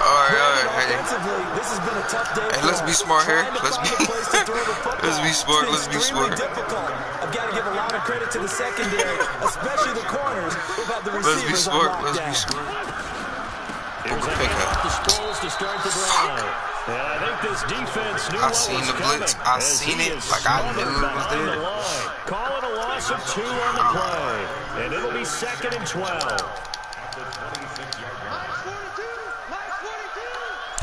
All right. Hey. Offensively, this has been a tough day. Hey, for let's them. be smart here. Trying to Let's find be- a place to throw the football. Let's be smart. It's Let's be extremely smart. difficult. I've got to give a lot of credit to the secondary, especially the corners who've had the Let's be receivers on smart. lockdown. Let's be smart. Here's a Pick handoff up. to Sproles to start the drive. And I think this defense knew I what seen was the blitz. coming I as seen he it is like I smothered knew it was behind there. the line. Call it a loss of 2 on the play. And it'll be second and 12.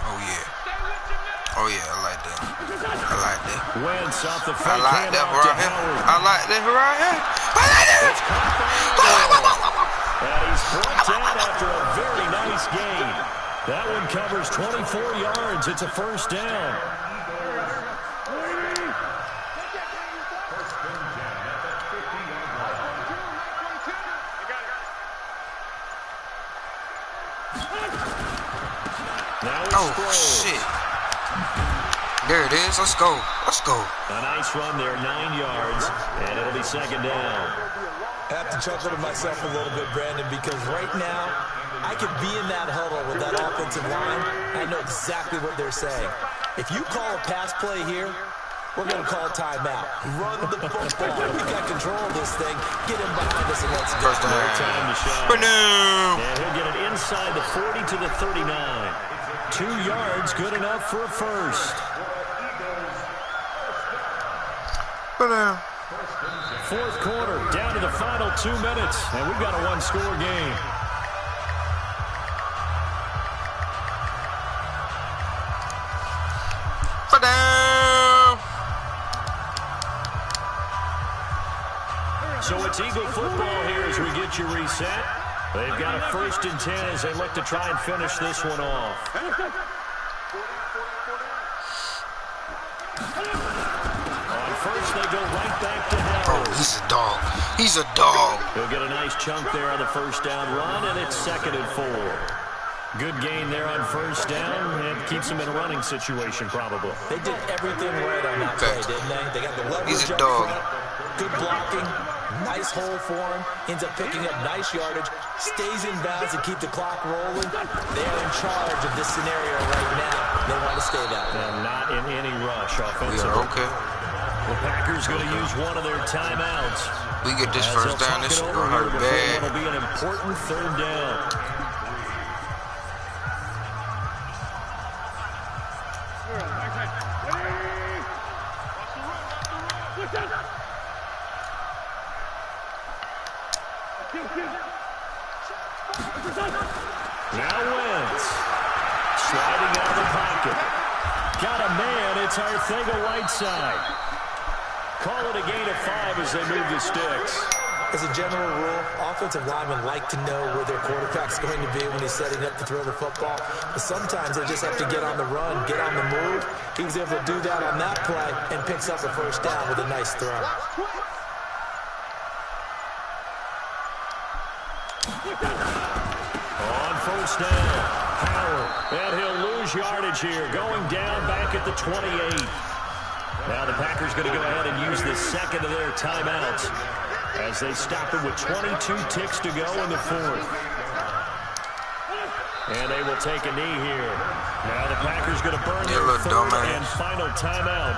Oh yeah. Oh yeah. I like that. I like that. Wentz off the I fake like that handoff to right here. Howard. I like that right here. I like that. It's caught by Howard. And he's brought down after a very nice gain. That one covers 24 yards. It's a first down. Now it's Oh Sproles. shit. There it is. Let's go. Let's go. A nice run there, 9 yards, and it'll be second down. I have to chuckle to myself a little bit, Brandon, because right now I could be in that huddle with that offensive line. I know exactly what they're saying. If you call a pass play here, we're going to call a timeout. Run the football. We got control of this thing. Get him behind us and let's go. First down. No time to shout. Ba-doom. And he'll get it inside the 40 to the 39. 2 yards, good enough for a first. Ba-doom. Fourth quarter, down to the final 2 minutes, and we've got a one-score game. Ba-doom. So it's Eagle football here as we get you reset. They've got a 1st and 10 as they look to try and finish this one off. On first, they go right back to Howard. Oh, he's a dog. He's a dog. He'll get a nice chunk there on the first down run, and it's 2nd and 4. Good gain there on first down, and keeps them in a running situation probably. They did everything right on that play, didn't they? They got the leverage He's a up dog. front, good blocking, Nice hole for him. Ends up picking up nice yardage. Stays in bounds to keep the clock rolling. They are in charge of this scenario right now. They want to stay that way. And not in any rush offensively. Yeah, okay. The Packers going to use one of their timeouts. We get this first down, this shit gonna hurt bad. It'll be an important third down. Now Wentz. Sliding out of the pocket. Got a man. It's Arcega-Whiteside. Call it a gain of 5 as they move the sticks. As a general rule, offensive linemen like to know where their quarterback's going to be when he's setting up to throw the football. But sometimes they just have to get on the run, get on the move. He was able to do that on that play and picks up a first down with a nice throw. On first down, Howard. And he'll lose yardage here, going down back at the 28. Now the Packers going to go ahead and use the second of their timeouts as they stop it with 22 ticks to go in the fourth. And they will take a knee here. Now the Packers going to burn their third and final timeout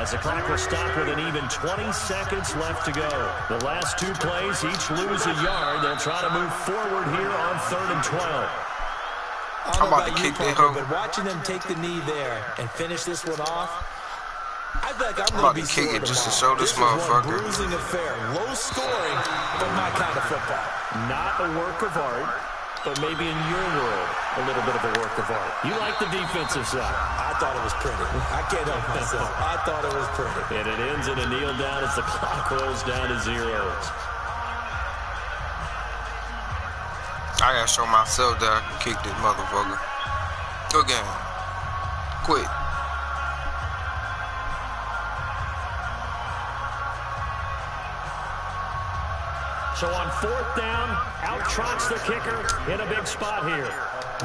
as the clock will stop with an even 20 seconds left to go. The last two plays each lose a yard. They'll try to move forward here on 3rd and 12. I'm about to kick that hoe. But watching them take the knee there and finish this one off, I think I'm about to kick it just to show this motherfucker. Bruising affair, low scoring, but my kind of football. Not a work of art, but maybe in your world, a little bit of a work of art. You like the defensive side. I thought it was pretty. I can't help myself. I thought it was pretty. And it ends in a kneel down as the clock rolls down to zeros. I gotta show myself that I can kick this motherfucker. Good game. Quick. So on 4th down, out trots the kicker in a big spot here.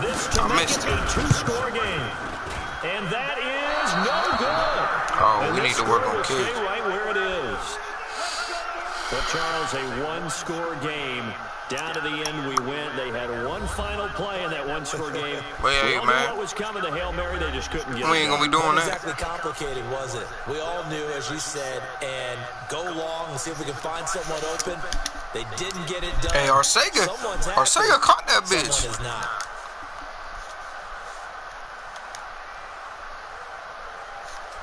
This to make it a 2-score game. And that is no good. Oh, and we need to work on kicks. Stay right where it is. But Charles, a 1-score game. Down to the end we went. They had one final play in that 1-score game. Well, hey, we all knew what was coming, the Hail Mary. They just couldn't get it. We ain't gonna be doing that. Exactly complicated, was it? We all knew, as you said, and go long and see if we can find someone open. They didn't get it done. Hey, Arcega caught that bitch. Someone is not.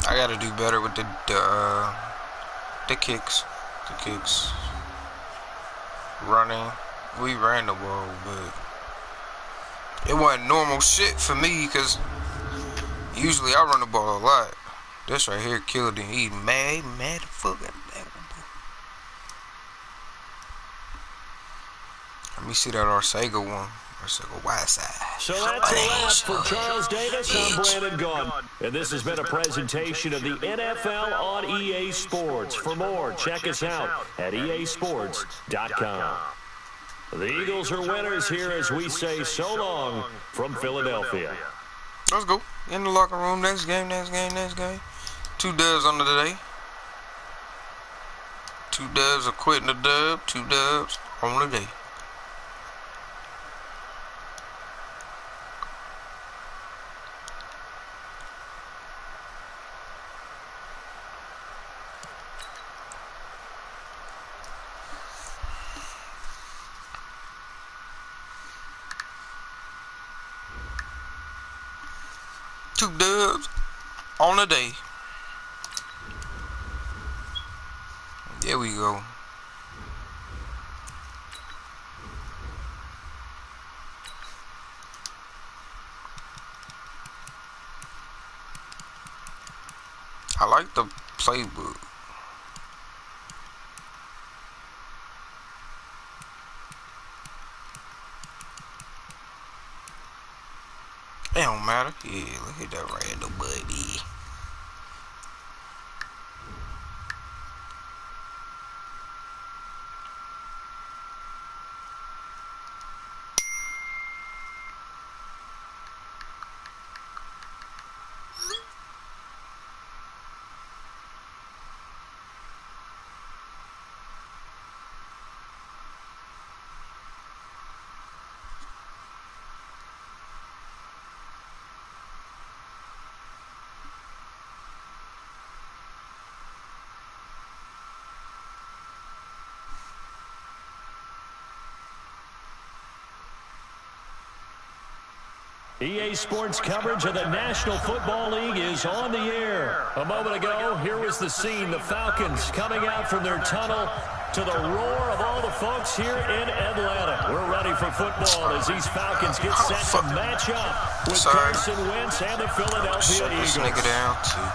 I gotta do better with the kicks. The kicks. Running. We ran the ball, but it wasn't normal shit for me because usually I run the ball a lot. This right here killed him. He mad fucking. Let me see that Arcega one. Arcega-Whiteside. So that's a wrap for Charles Davis. I'm Brandon Gaudin. And this has been a presentation of the NFL on EA Sports. For more, check us out at easports.com. The Eagles are winners here as we say so long from Philadelphia. Let's go. In the locker room. Next game. 2 dubs on the day. 2 dubs are quitting the dub. 2 dubs on the day. Two dubs on the day. There we go. I like the playbook. It don't matter. Yeah, look at that random buddy. EA Sports coverage of the National Football League is on the air. A moment ago, here was the scene. The Falcons coming out from their tunnel to the roar of all the folks here in Atlanta. We're ready for football as these Falcons get set to match up with Carson Wentz and the Philadelphia Eagles. This nigga down too.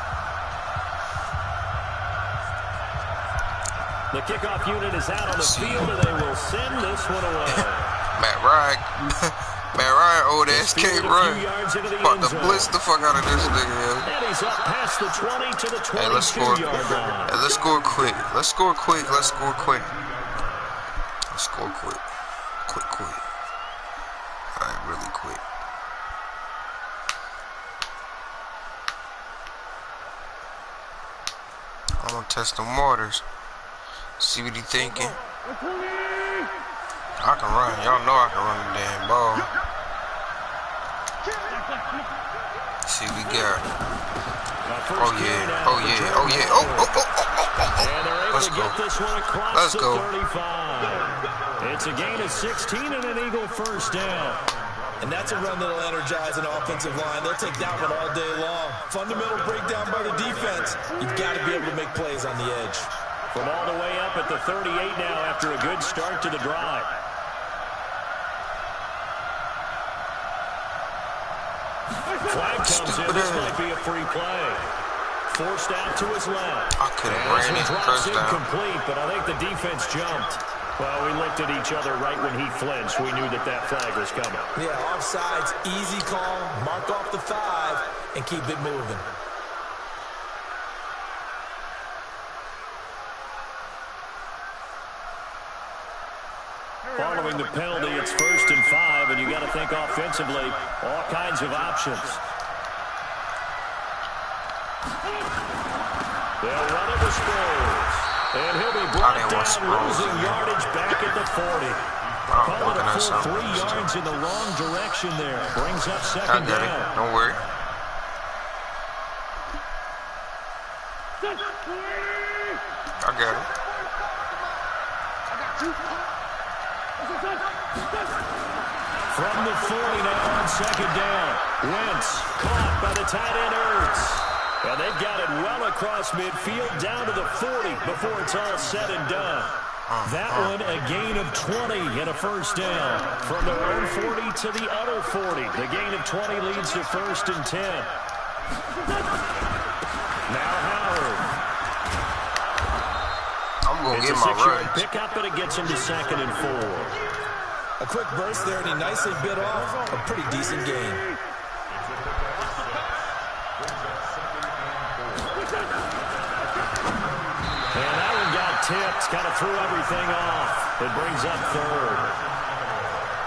The kickoff unit is out on the field, and they will send this one away. Matt Ryan. Man, Ryan, old ass can't run. About to blitz the fuck out of this nigga. And he's up past the 20 to the 22-yard line. Hey, let's score quick. Let's score quick. Let's score quick. Let's score quick. Quick. Alright, really quick. I'm gonna test the waters. See what he thinking. I can run. Y'all know I can run the damn ball. See what we got. Oh yeah. Let's go. Let's go. It's a gain of 16 and an Eagle first down. And that's a run that'll energize an offensive line. They'll take that one all day long. Fundamental breakdown by the defense. You've got to be able to make plays on the edge. From all the way up at the 38 now after a good start to the drive. Flag comes in. This might be a free play. Forced out to his left. I could have ran it first down. Incomplete, but I think the defense jumped. Well, we looked at each other right when he flinched. We knew that flag was coming. Yeah, offsides, easy call. Mark off the 5 and keep it moving. Following the penalty, it's 1st and 5, and you got to think offensively, all kinds of options. They'll run it with Sproles, and he'll be brought down, losing yardage back at the 40. Call it a full 3 yards in the wrong direction there. Brings up second down. Don't worry. I got it. From the 40 now on second down. Wentz caught by the tight end Ertz. And they've got it well across midfield down to the 40 before it's all said and done. That one a gain of 20 and a first down. From their own 40 to the other 40. The gain of 20 leads to 1st and 10. Now Howard. I'm going to get my run. Pick up, and it gets him to 2nd and 4. A quick burst there, and he nicely bit off a pretty decent gain. And that one got tipped, kind of threw everything off. It brings up 3rd.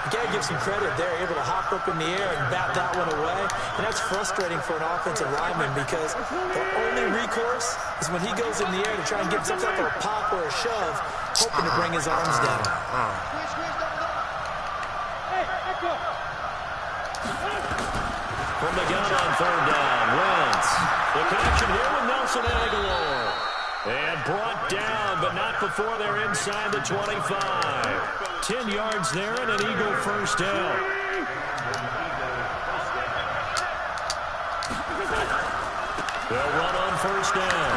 You got to give some credit there, able to hop up in the air and bat that one away. And that's frustrating for an offensive lineman because the only recourse is when he goes in the air to try and get something like a pop or a shove, hoping to bring his arms down. From the gun on 3rd down, Wentz. The connection here with Nelson Aguilar. And brought down, but not before they're inside the 25. 10 yards there and an Eagle first down. They'll run on 1st down.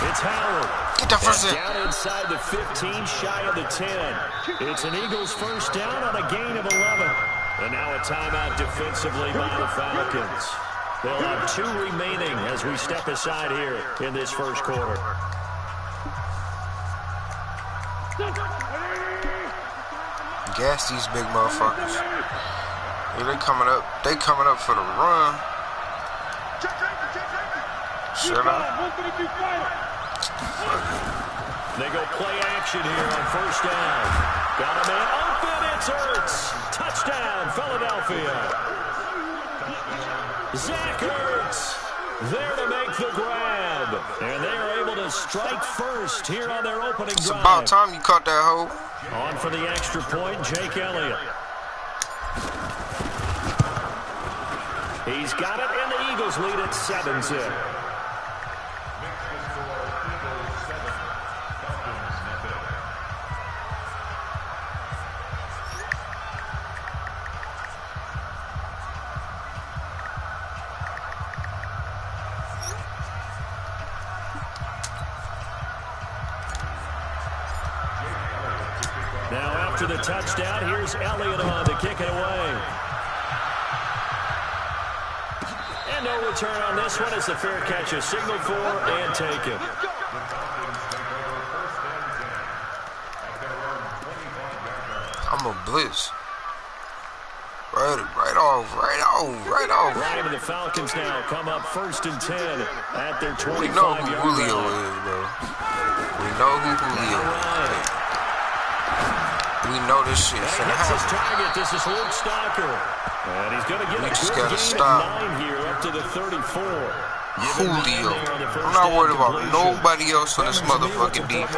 It's Howard. Get the first down inside the 15, shy of the 10. It's an Eagles first down on a gain of 11. And now a timeout defensively by the Falcons. They'll have 2 remaining as we step aside here in this first quarter. Gas these big motherfuckers. Yeah, they coming up. They coming up for the run. Shut up. They go play action here on 1st down. Got a man open. It's Ertz. Touchdown, Philadelphia. Zach Ertz there to make the grab. And they are able to strike first here on their opening drive. It's about time you caught that hole. On for the extra point, Jake Elliott. He's got it, and the Eagles lead at 7-zip. after the touchdown. Here's Elliott on to kick it away. And no return on this one as the fair catch is signaled for and taken. I'm a blitz. Right off. Right into the Falcons now. Come up 1st and 10 at their 25-yard line. We know who Julio is, bro. We know who Julio is. We know this shit finna happen. His target. This is Luke Stalker. And he's going to get a good gain of 9 here up to the 34. Julio. I'm not worried about nobody else on this motherfucking defense.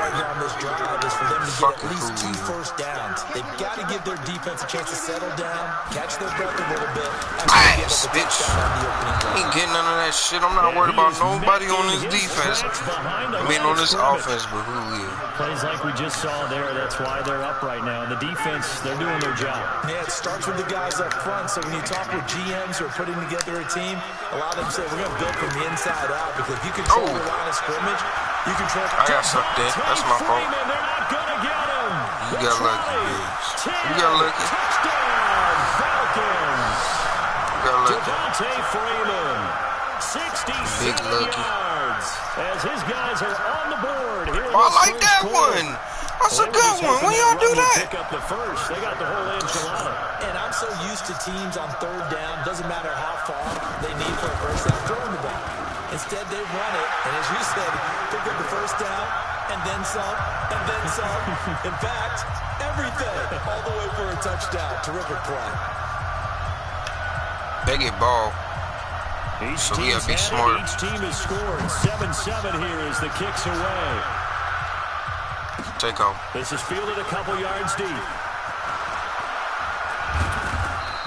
Fucking Julio. 2 first downs. They've got to give their defense a chance to settle down, catch their breath a little bit. Ass, bitch. I ain't getting none of that shit. I'm not worried about nobody on this defense. I mean, on this offense, but Julio. Plays like we just saw there. That's why they're up right now. The defense, they're doing their job. Yeah, it starts with the guys up front. So when you talk with GMs who are putting together a team, a lot of them say, we're going to build from the inside out, because if you control the line of scrimmage, you control the I got sucked in. That's my fault. They're not gonna get him. You got lucky, bitch. You got lucky. Touchdown, Falcons. You got lucky. Devontae Freeman, 67 yards, as his guys are on the board here. I like that one. That's a good one. When y'all do that? Pick up the first. They got the whole enchilada. And I'm so used to teams on 3rd down, doesn't matter how far they need for a first down, throwing the ball. Instead, they run it, and as you said, pick up the first down, and then some, and then some. In fact, everything, all the way for a touchdown. Terrific play. They get ball. So we gotta be smart. Each team has scored 7-7 here as the kick's away. Take off. This is fielded a couple yards deep.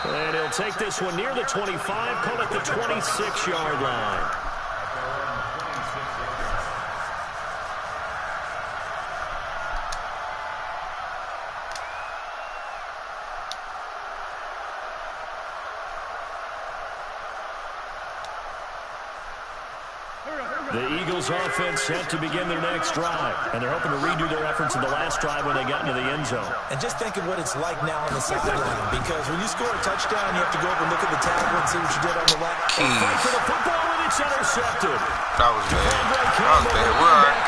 And he'll take this one near the 25, call it the 26-yard line. The Eagles offense set to begin their next drive, and they're hoping to redo their efforts in the last drive when they got into the end zone. And just think of what it's like now on the sideline, because when you score a touchdown, you have to go over and look at the table and see what you did on the left. Fight for the football, and it's intercepted. That was bad. That was bad. We're all right.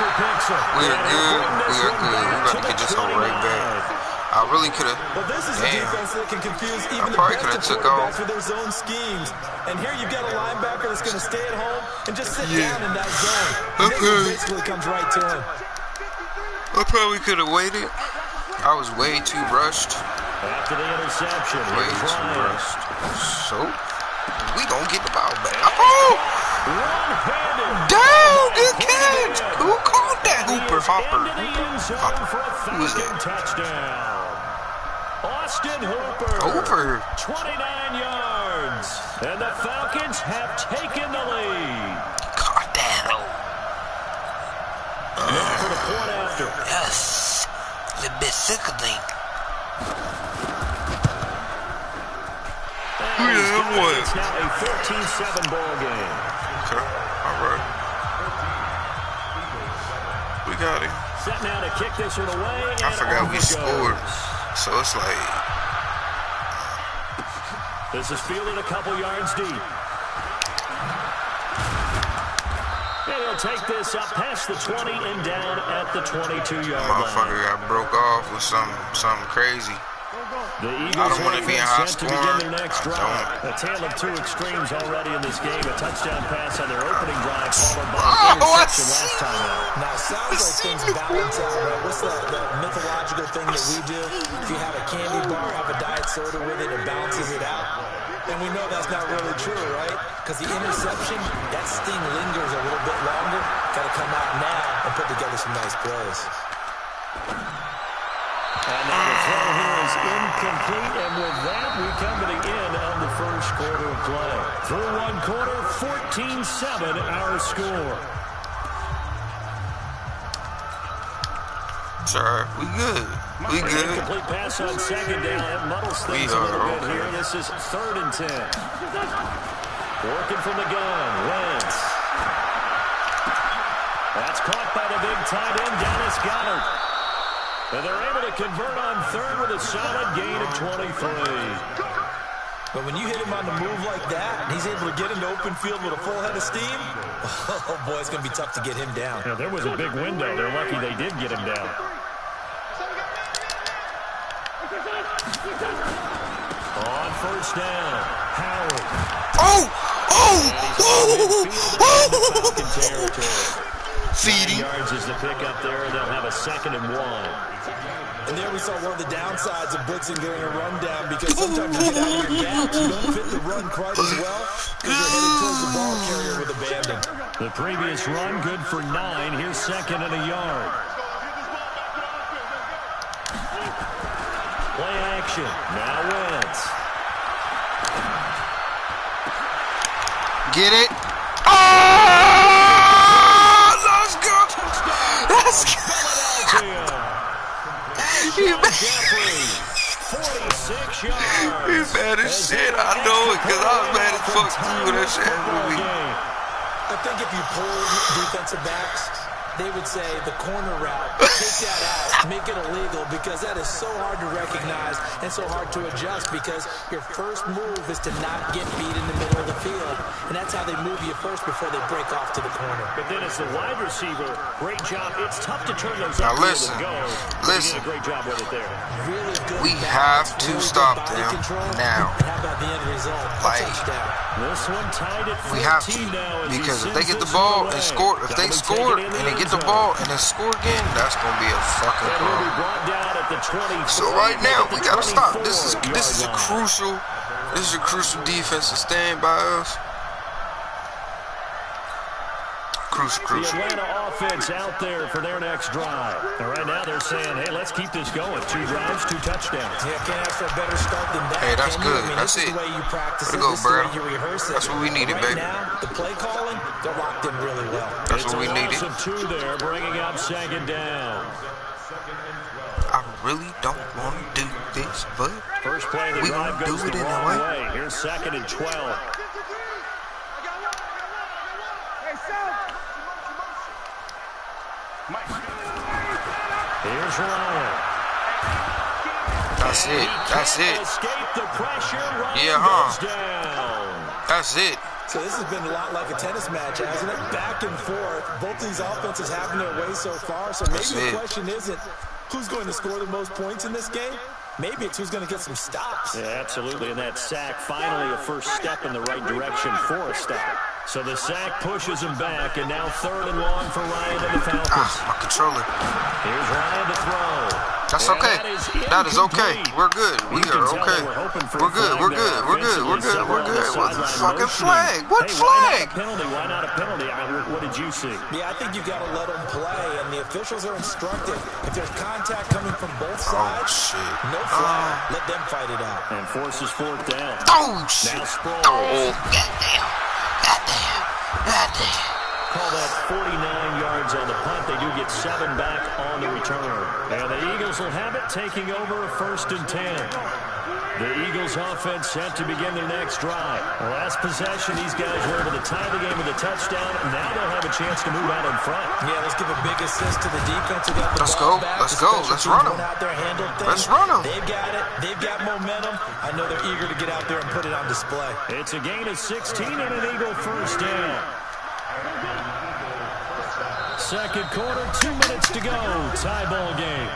We are good. We are good. We're going to get this one right back. I really could have. Well, this is a defense that can confuse even the best of quarterbacks with their zone schemes. And here you've got a linebacker that's going to stay at home and just sit down in that zone. It basically comes right to him. I probably could have waited. I was way too rushed. After the interception, way too rushed. So we gonna get the ball back. Oh! Down! Good catch! Who called that? Hopper. Who was that? Touchdown. Austin Hooper. 29 yards. And the Falcons have taken the lead. Caught that. For the point after. Yes. A little bit sickening. It's now a 14-7 ball game. Okay. All right. We got it. Set now to kick this one away. I forgot we scored. So it's like. This is fielded a couple yards deep. And he'll take this up past the 20 and down at the 22-yard line. Motherfucker got broke off with something crazy. The Eagles I don't want to be a high set to begin their next drive. A tale of two extremes already in this game. A touchdown pass on their opening drive, followed by an interception last time out. Now, it sounds like things balance out, right? What's that mythological thing that we do? If you have a candy bar, have a diet soda with it, it balances it out. And we know that's not really true, right? Because the interception, that sting lingers a little bit longer. Got to come out now and put together some nice plays. And now the throw here is incomplete, and with that, we come to the end of the first quarter of play. Through one quarter, 14-7 our score. Sorry, we good. We good. Incomplete pass on second down. That muddles things a little bit here. This is 3rd and 10. Working from the gun, Wentz. That's caught by the big tight end, Dallas Goedert. And they're able to convert on third with a solid gain of 23. But when you hit him on the move like that, and he's able to get into open field with a full head of steam, oh, boy, it's going to be tough to get him down. Yeah, there was a big window. They're lucky they did get him down. On first down, Howard. Oh! Feed him. Yards is the pickup there. They'll have a 2nd and 1. And there we saw one of the downsides of blitzing during a rundown, because sometimes you get out of your gaps, you don't fit the run quite as well because you're headed towards the ball carrier with abandon. The previous run good for 9. Here's 2nd and a yard. Play action. Now Wentz. Get it? Oh! Let's go! Let's go! You mad as shit. I know it, because I was mad as fuck too when that shit happened to me. I think if you pulled defensive backs, they would say the corner route, take that out, make it illegal, because that is so hard to recognize and so hard to adjust, because your first move is to not get beat in the middle of the field, and that's how they move you first before they break off to the corner. But then as the wide receiver, great job. It's tough to turn those now up listen, go. listen. You did a great job with it there. Really good we balance, have to really stop good them control. now. And how about the end result? Like, Touchdown. This one tied at 14 we have to, now, because if they get the ball and score, if they score and they get the ball and then score again, that's gonna be a fucking problem. So right now we gotta stop. This is a crucial defensive stand by us. Crucial. The Atlanta offense out there for their next drive. And right now they're saying, hey, let's keep this going. 2 drives, 2 touchdowns. Yeah, can't ask for a better start than that. Hey, that's good. That's it. Way you practice it. Go, this is the way you rehearse it. That's what we needed, right baby. Now, the play calling, they're locked in really well. That's what we needed. It's a loss of 2 there, bringing up 2nd down. I really don't want to do this, but First play of the we drive gonna do goes it the anyway. wrong way. Here's 2nd and 12. Here's Ryan. That's it. That's it. Escape the pressure. Ryan Yeah, goes down. That's it. So this has been a lot like a tennis match, hasn't it? Back and forth. Both these offenses having their way so far. So maybe the question isn't who's going to score the most points in this game. Maybe it's who's going to get some stops. Yeah, absolutely. And that sack, finally a first step in the right direction for a stop. So the sack pushes him back, and now 3rd and long for Ryan and the Falcons. My controller. Here's Ryan to throw. That's okay. That is okay. We're good. We are okay. We're good. We're good. We're good. We're good. We're good. What's the fucking flag? What flag? Why not a penalty? What did you see? Yeah, I think you've got to let them play, and the officials are instructed. If there's contact coming from both sides, no flag. Let them fight it out. And forces 4th down. Oh, shit. Now Sproles. Oh, goddamn. Call that 49 yards on the punt. They do get 7 back on the return. And the Eagles will have it, taking over a 1st and 10. The Eagles offense set to begin their next drive. The last possession, these guys were able to tie the game with a touchdown. Now they'll have a chance to move out in front. Yeah, let's give a big assist to the defense. Let's go. Let's go. Let's run them. Let's run them. They've got it. They've got momentum. I know they're eager to get out there and put it on display. It's a gain of 16 and an Eagle 1st down. 2nd quarter, 2 minutes to go. Tie ball game.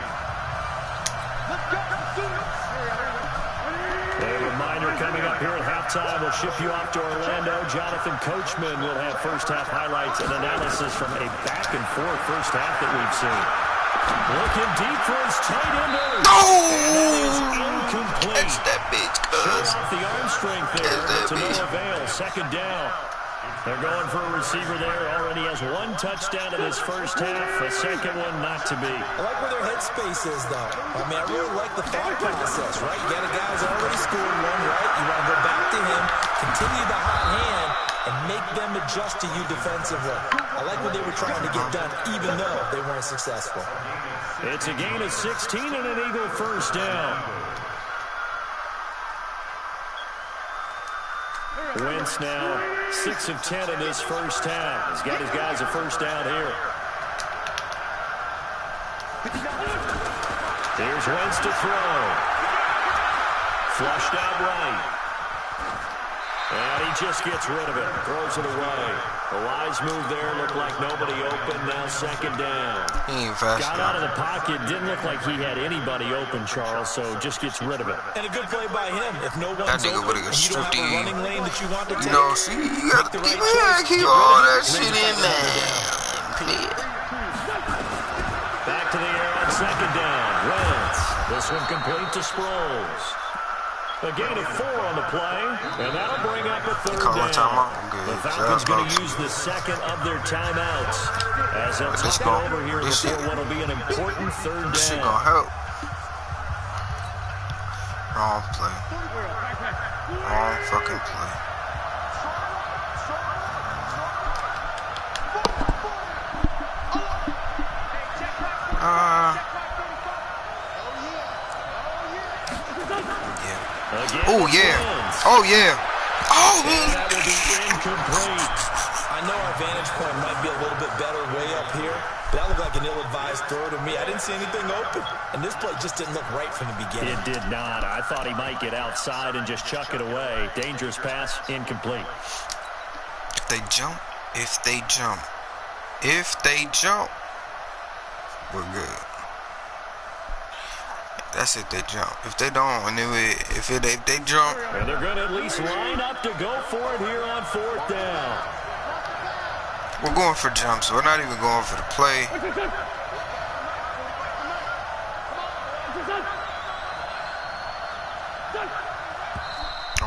A reminder coming up here at halftime. We'll ship you off to Orlando. Jonathan Coachman will have first half highlights and analysis from a back and forth first half that we've seen. Looking deep for his tight end. Incomplete. That's that bitch, cuz. Off the arm strength there. To no avail. 2nd down. They're going for a receiver there. Already has 1 touchdown in his first half. A 2nd one not to be. I like where their headspace is, though. I mean, I really like the thought process, right? You got a guy who's already scored 1, right? You want to go back to him, continue the hot hand, and make them adjust to you defensively. I like what they were trying to get done, even though they weren't successful. It's a gain of 16 and an Eagle 1st down. Wentz now 6 of 10 in this first half. He's got his guys a first down here. Here's Wentz to throw. Flushed out right. And he just gets rid of it. Throws it away. A wise move there. Looked like nobody open. Now second down. He ain't fast Got out of the pocket. Didn't look like he had anybody open, Charles, so just gets rid of it. And a good play by him. If no one's that nigga open would have and you don't have a stripped running lane that you want to take, no, see, you got to keep all that shit in there. Back to the air on second down. Wentz. This one complete to Sproles. A gain of 4 on the play, and that'll bring up a third down. The Falcons going to use the second of their timeouts as they'll talk it over here before what will be an important third down. This shit gonna help. Wrong play. Wrong fucking play. Oh, yeah. Oh, yeah. Oh, that will be incomplete. I know our vantage point might be a little bit better way up here, but that looked like an ill-advised throw to me. I didn't see anything open, and this play just didn't look right from the beginning. It did not. I thought he might get outside and just chuck it away. Dangerous pass, incomplete. If they jump, we're good. That's if they jump. If they don't, and if they jump, and they're going to at least line up to go for it here on fourth down. We're going for jumps. We're not even going for the play.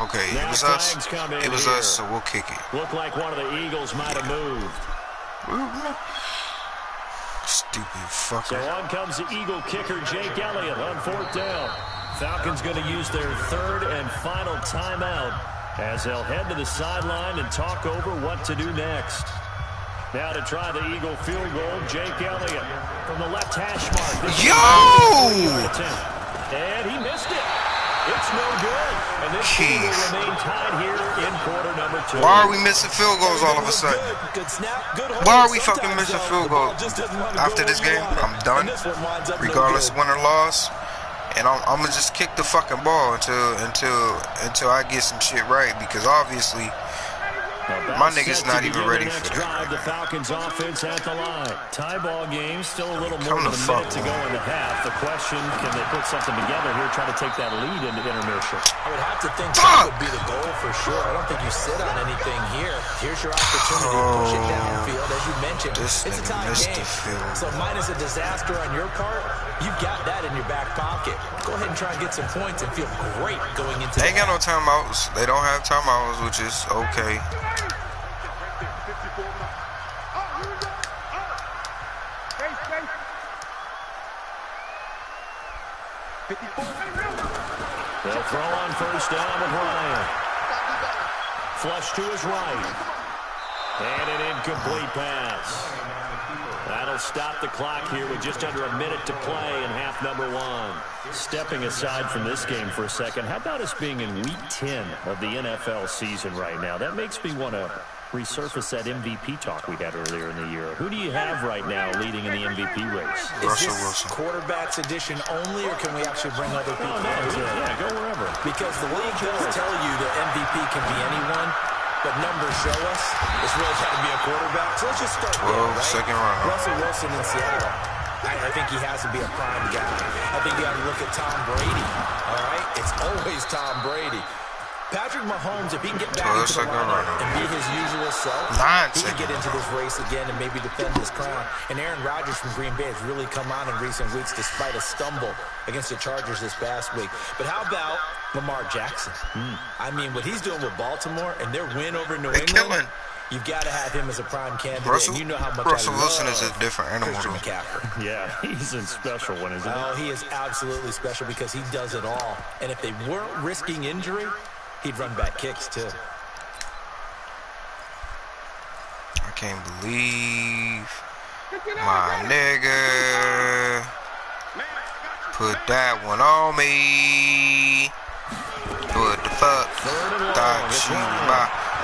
Okay, it was us. It was us, so we'll kick it. Looked like one of the Eagles might have moved. Stupid fucker. So on comes the Eagle kicker, Jake Elliott, on fourth down. Falcons going to use their third and final timeout as they'll head to the sideline and talk over what to do next. Now to try the Eagle field goal, Jake Elliott from the left hash mark. And he missed it. It's no good. And this game will remain tied here in quarter number 2. Why are we missing field goals all of a sudden? Why are we fucking missing field goals? After this game, I'm done. Regardless of win or loss. And I'm gonna just kick the fucking ball until I get some shit right, because obviously my nigga's not even ready for that. The Falcons offense at the line. Tie ball game, still a little more than a minute to go in the half. The question, can they put something together here, try to take that lead into intermission? I would have to think that would be the goal for sure. I don't think you sit on anything here. Here's your opportunity to push it downfield. As you mentioned, it's a tie game. So minus a disaster on your part, you've got that in your back pocket. Go ahead and try and get some points and feel great going into They ain't got no timeouts. They don't have timeouts, which is okay. They'll throw on first down with Ryan. Flush to his right. And an incomplete pass. That'll stop the clock here with just under a minute to play in half number 1. Stepping aside from this game for a second, how about us being in week 10 of the NFL season right now? That makes me want to resurface that MVP talk we had earlier in the year. Who do you have right now leading in the MVP race? Is this quarterbacks edition only, or can we actually bring other people into it? Yeah, go wherever. Because the league does tell you that MVP can be anyone, but numbers show us it's really got to be a quarterback. So let's just start there, right? Second round. Russell Wilson in Seattle. I think he has to be a prime guy. I think you got to look at Tom Brady, all right? It's always Tom Brady. Patrick Mahomes, if he can get back into the lineup and be his usual self, he can get into this race again and maybe defend his crown. And Aaron Rodgers from Green Bay has really come on in recent weeks despite a stumble against the Chargers this past week. But how about Lamar Jackson? I mean, what he's doing with Baltimore and their win over New England, you've got to have him as a prime candidate. And you know how much Russell Wilson is a different animal. Christian McCaffrey. Yeah, he's a special one, isn't he? Oh, he is absolutely special because he does it all. And if they weren't risking injury, he'd run back kicks, too. I can't believe my nigga put that one on me. What the fuck? Thought you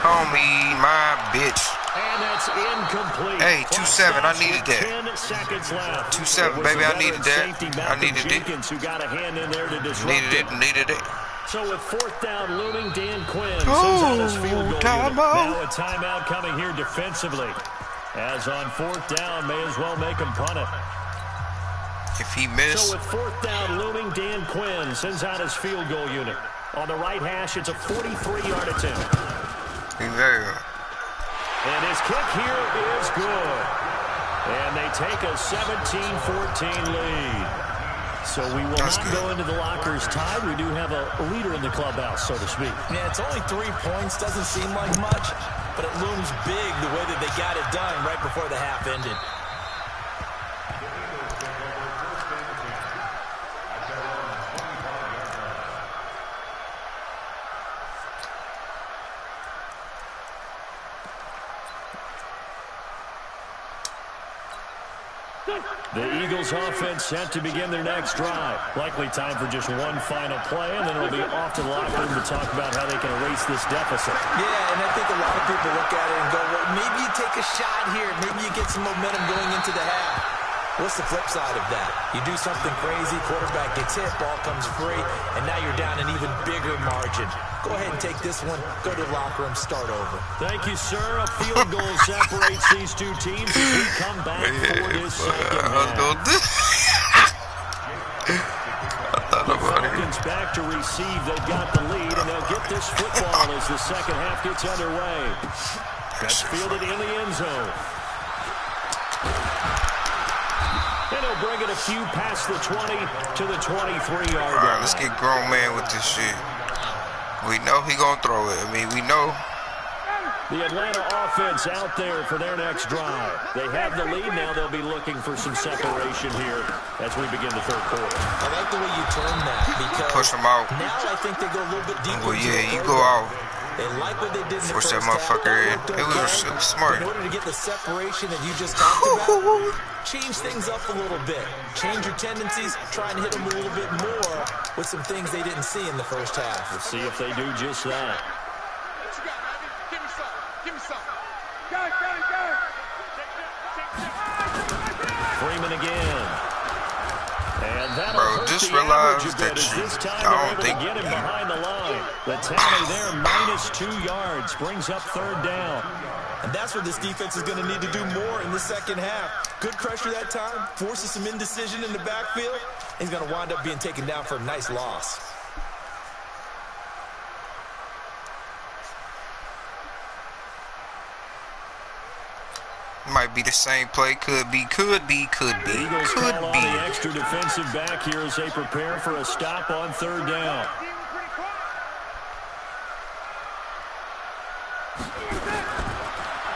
Homie, my bitch. And that's incomplete. Hey, 2-7. I needed that. 10 seconds left. 2-7, baby. I needed that. I needed it. Who got a hand in there to disrupt Needed it. So with fourth down looming, Dan Quinn sends out his field goal unit. Now a timeout coming here defensively. As on fourth down, may as well make him punt it. If he missed. So with fourth down looming, Dan Quinn sends out his field goal unit. On the right hash, it's a 43-yard attempt. There. And his kick here is good. And they take a 17-14 lead. So we will not go into the lockers tied. We do have a leader in the clubhouse, so to speak. Yeah, it's only 3 points. Doesn't seem like much, but it looms big the way that they got it done right before the half ended. The Eagles offense set to begin their next drive. Likely time for just one final play, and then it'll be off to the locker room to talk about how they can erase this deficit. Yeah, and I think a lot of people look at it and go, well, maybe you take a shot here. Maybe you get some momentum going into the half. What's the flip side of that? You do something crazy, quarterback gets hit, ball comes free, and now you're down an even bigger margin. Go ahead and take this one, go to the locker room, start over. Thank you, sir. A field goal separates these two teams as we come back for this second half. The Falcons back to receive. They've got the lead, and they'll get this football as the second half gets underway. That's fielded in the end zone. And he'll bring it a few past the 20 to the 23-yard line. All right, let's get grown man with this shit. We know he gonna throw it. I mean, we know. The Atlanta offense out there for their next drive. They have the lead now. They'll be looking for some separation here as we begin the third quarter. I like the way you turn that because push them out. Now I think they go a little bit deeper. Well, yeah, you go out. They like what they did in the Force first that motherfucker in. It was smart. In order to get the separation that you just talked about, change things up a little bit. Change your tendencies. Try and hit them a little bit more with some things they didn't see in the first half. We'll see if they do just that. Give me some. Give me some. Go. Freeman again. And that'll bro, just realize that I don't think get him behind the line. The tally there, -2 yards, brings up third down. And that's what this defense is going to need to do more in the second half. Good pressure that time, forces some indecision in the backfield. He's going to wind up being taken down for a nice loss. Might be the same play. Could be. Eagles call on the extra defensive back here as they prepare for a stop on third down.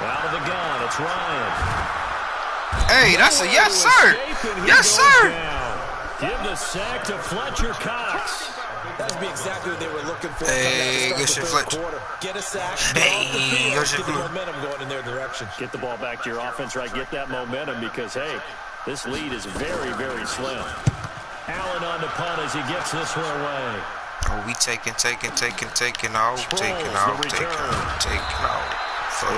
Out of the gun, it's Ryan. Hey, that's a yes, sir. Yes, sir. Give the sack to Fletcher Cox. That would be exactly what they were looking for. Hey, good shit, Fletcher. Get a sack. Hey, good shit. Get the momentum going in their direction. Get the ball back to your offense, right? Get that momentum because, hey, this lead is very, very slim. Allen on the punt as he gets this one away. Oh, we taking out.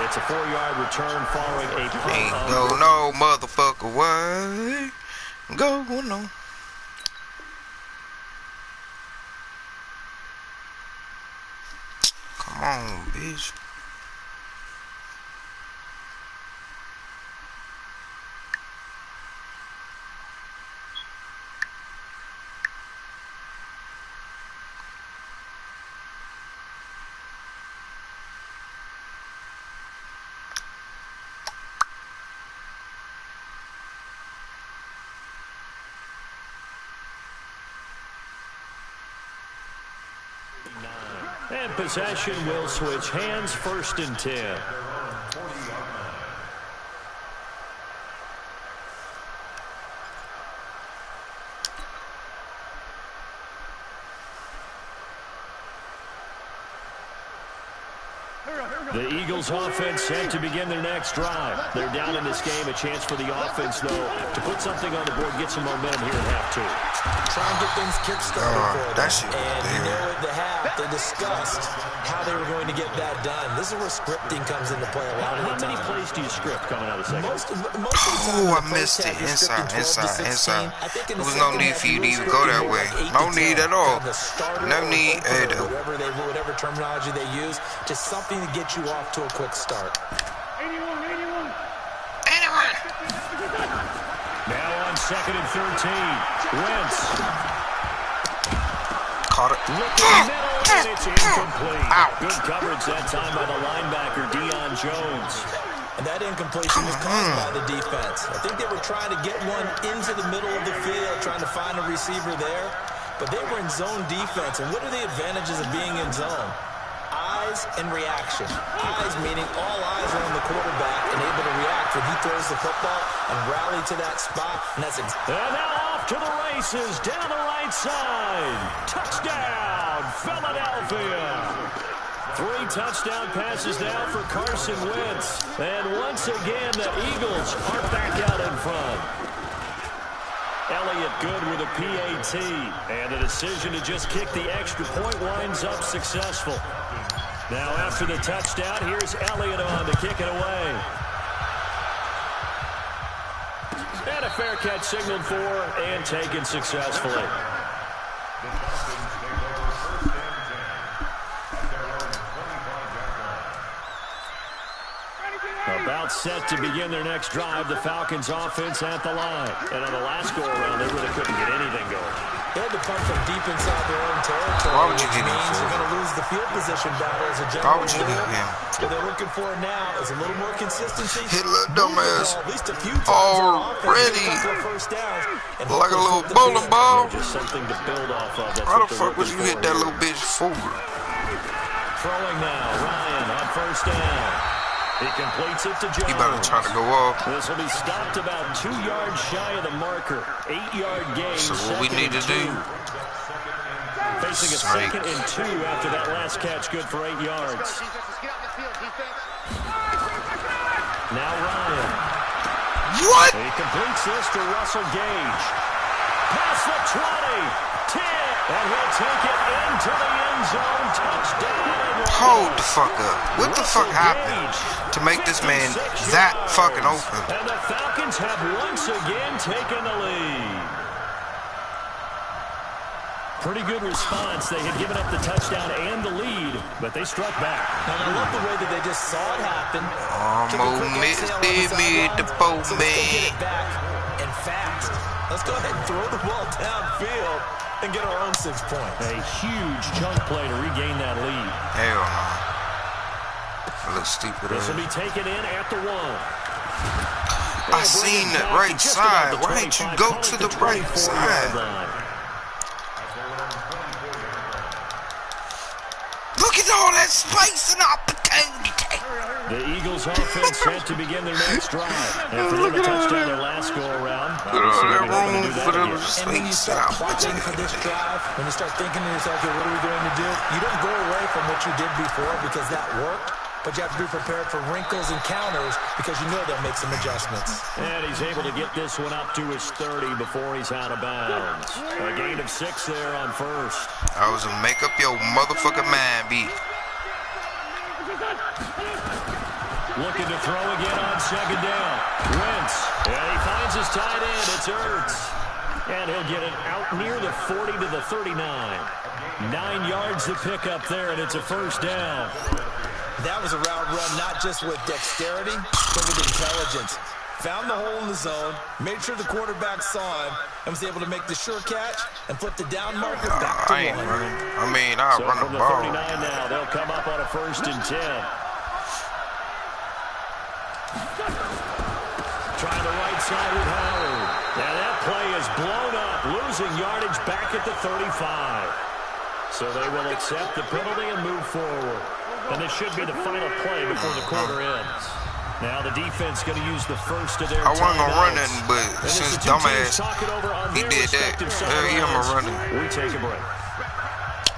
It's a 4-yard return following a punt. Ain't no motherfucker way. Go no. Come on, bitch. And possession will switch hands, 1st and 10. The Eagles offense set to begin their next drive. They're down in this game. A chance for the offense, though, to put something on the board, get some momentum here at half two. Try and get things kick-started for them. That shit And you know, at the half, they discussed how they were going to get that done. This is where scripting comes into play a lot of the time. How many plays do you script coming out of the second? Most of the time, I missed it. Inside. There was no need for you to even go that way. No need at all. No need at all. Whatever terminology they use, just something to get you off to a quick start. 81. Now on 2nd and 13. Wentz. Caught it. Looking middle, and it's incomplete. Good coverage that time by the linebacker, Deion Jones. And that incompletion was caused by the defense. I think they were trying to get one into the middle of the field, trying to find a receiver there. But they were in zone defense. And what are the advantages of being in zone? Eyes and reaction. Eyes meaning all eyes are on the quarterback and able to react when he throws the football and rally to that spot. And that's and now off to the races down the right side. Touchdown, Philadelphia. 3 touchdown passes now for Carson Wentz. And once again, the Eagles are back out in front. Elliott good with a PAT. And the decision to just kick the extra point winds up successful. Now after the touchdown, here's Elliott on to kick it away. And a fair catch signaled for and taken successfully. About set to begin their next drive, the Falcons offense at the line. And on the last go-around, they really couldn't get anything going. They had to punt from deep inside their own territory. Why would you which get him means for? you're going to lose the field position battle as a Why general would you rule. get him? What they're looking for now is a little more consistency. Hit little Move the dumbass ball at least a few times on offense, already. get a couple of first downs, and Like a hopefully little flip the bowling field. ball. Just something to build off of. That's How what the they're fuck would looking you hit for that here. little bitch forward? Throwing now, Ryan on first down. He completes it to Jones. He about to try to go off. This will be stopped about 2 yards shy of the marker. 8-yard gain. So what we need to do? Facing a Strike. 2nd and 2 after that last catch, good for 8 yards. Now Ryan. What? He completes this to Russell Gage. Past the 20, 10, and he'll take it into the end zone. Touchdown. Hold the fuck up. What the fuck happened to make this man that fucking open? And the Falcons have once again taken the lead. Pretty good response. They had given up the touchdown and the lead, but they struck back. And I love the way that they just saw it happen. Almost missed the boat, So let's go get man. it back and fast. Let's go ahead and throw the ball downfield and get our own 6 points. A huge chunk play to regain that lead. Hell no. I look stupid. This will be taken in at the 1. I seen the right side. Why didn't you go to the right side? Look at all that space and opportunity. The Eagles offense set to begin their next drive. After Look the at touchdown that. their last go-around. Look at all that room for the And when you space start out. plotting for this drive, when you start thinking to yourself, okay, what are we going to do? You don't go away from what you did before because that worked, but you have to be prepared for wrinkles and counters because you know they'll make some adjustments. And he's able to get this one up to his 30 before he's out of bounds. A gain of 6 there on first. I was gonna make up your motherfucking mind, beat. Looking to throw again on 2nd down. Wentz. And he finds his tight end. It's Ertz. And he'll get it out near the 40 to the 39. 9 yards to pick up there, and it's a first down. That was a route run not just with dexterity, but with intelligence. Found the hole in the zone, made sure the quarterback saw him, and was able to make the sure catch and flip the down marker back to I ain't 1. running. I mean, I'll So run from the the ball. 39 now, they'll come up on a 1st and 10. Trying the right side with Howard. Now that play is blown up, losing yardage back at the 35. So they will accept the penalty and move forward. And this should be the final play before the quarter ends. Now the defense going to use the first of their I wasn't gonna run timeouts. nothing, but And as since the two teams dumbass, talk it over on he their did that. respective Hell yeah, I'ma sidelines, run it. we take a break.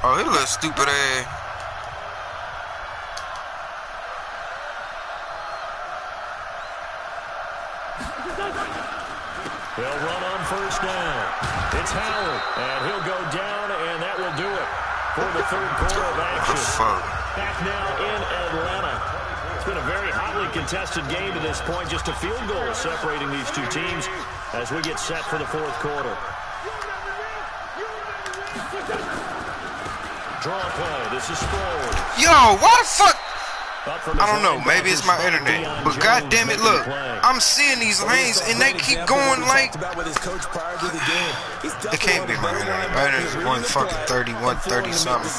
Oh, he little stupid ass. They'll run on first down. It's Howard, and he'll go down, and that will do it for the third quarter of action. Back now in Atlanta. It's been a very hotly contested game to this point. Just a field goal separating these two teams as we get set for the fourth quarter. Draw play. This is Sproles. Yo, why the fuck? I don't know. Maybe it's my internet. But goddamn it, look. I'm seeing these lanes and they keep going like. It can't be my internet. My internet's going fucking 31, 30 something.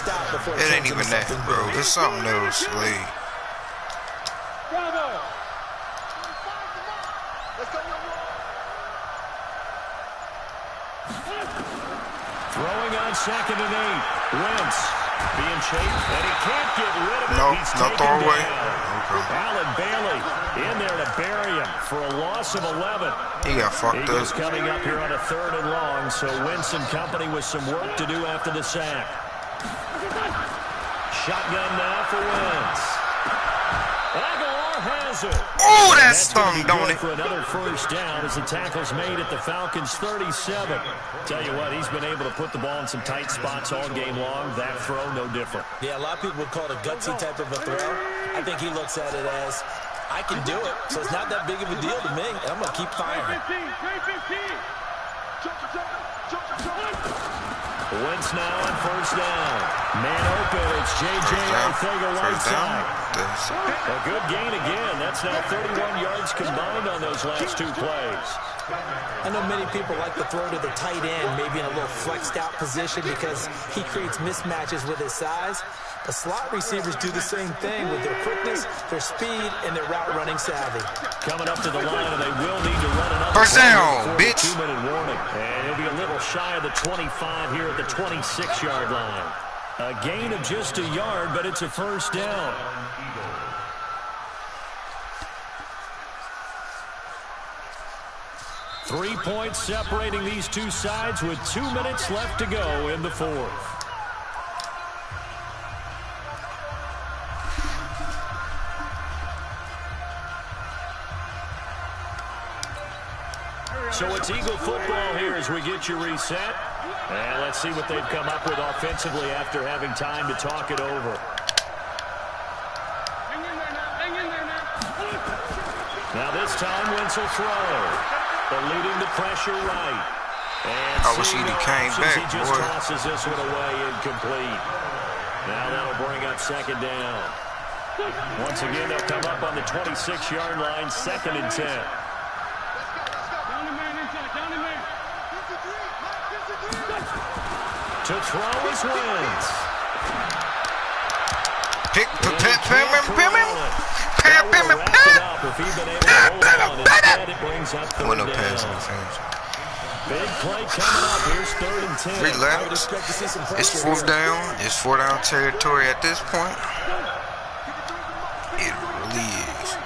It ain't even that, bro. It's something else, like. Throwing on 2nd and 8. Wentz being chased, and he can't get rid of it. Nope, He's no throwaway. Okay. Allen Bailey in there to bury him for a loss of 11. He got fucked up. Eagles coming up here on a 3rd and long, so Wentz and company with some work to do after the sack. Shotgun now for Wentz. Aguilar has it. Oh, that stung, don't it? For another first down as the tackle's made at the Falcons' 37. Tell you what, he's been able to put the ball in some tight spots all game long. That throw, no different. Yeah, a lot of people would call it a gutsy type of a throw. I think he looks at it as, I can do it, so it's not that big of a deal to me, and I'm going to keep firing. Wentz now on first down. Man open, it's J.J. Arcega-Whiteside. A good gain again. That's now 31 yards combined on those last two plays. I know many people like to throw to the tight end, maybe in a little flexed out position because he creates mismatches with his size. But slot receivers do the same thing with their quickness, their speed, and their route running savvy. Coming up to the line, and they will need to run another. First down, bitch. 2-minute warning. And it'll be a little shy of the 25 here at the 26-yard line. A gain of just a yard, but it's a first down. Three points separating these two sides with 2 minutes left to go in the fourth. So it's Eagle football here as we get you reset. And let's see what they've come up with offensively after having time to talk it over. Now this time, Wentz will throw. Leading the pressure right. And I wish he'd came back, he just boy. tosses this one away incomplete. Now that'll bring up 2nd down. Once again, they'll come up on the 26-yard line, 2nd and 10. To throw is Wentz. Big play coming up. Here's 3rd and 10. Relax. It's 4th down. It's 4th down territory at this point. It really is.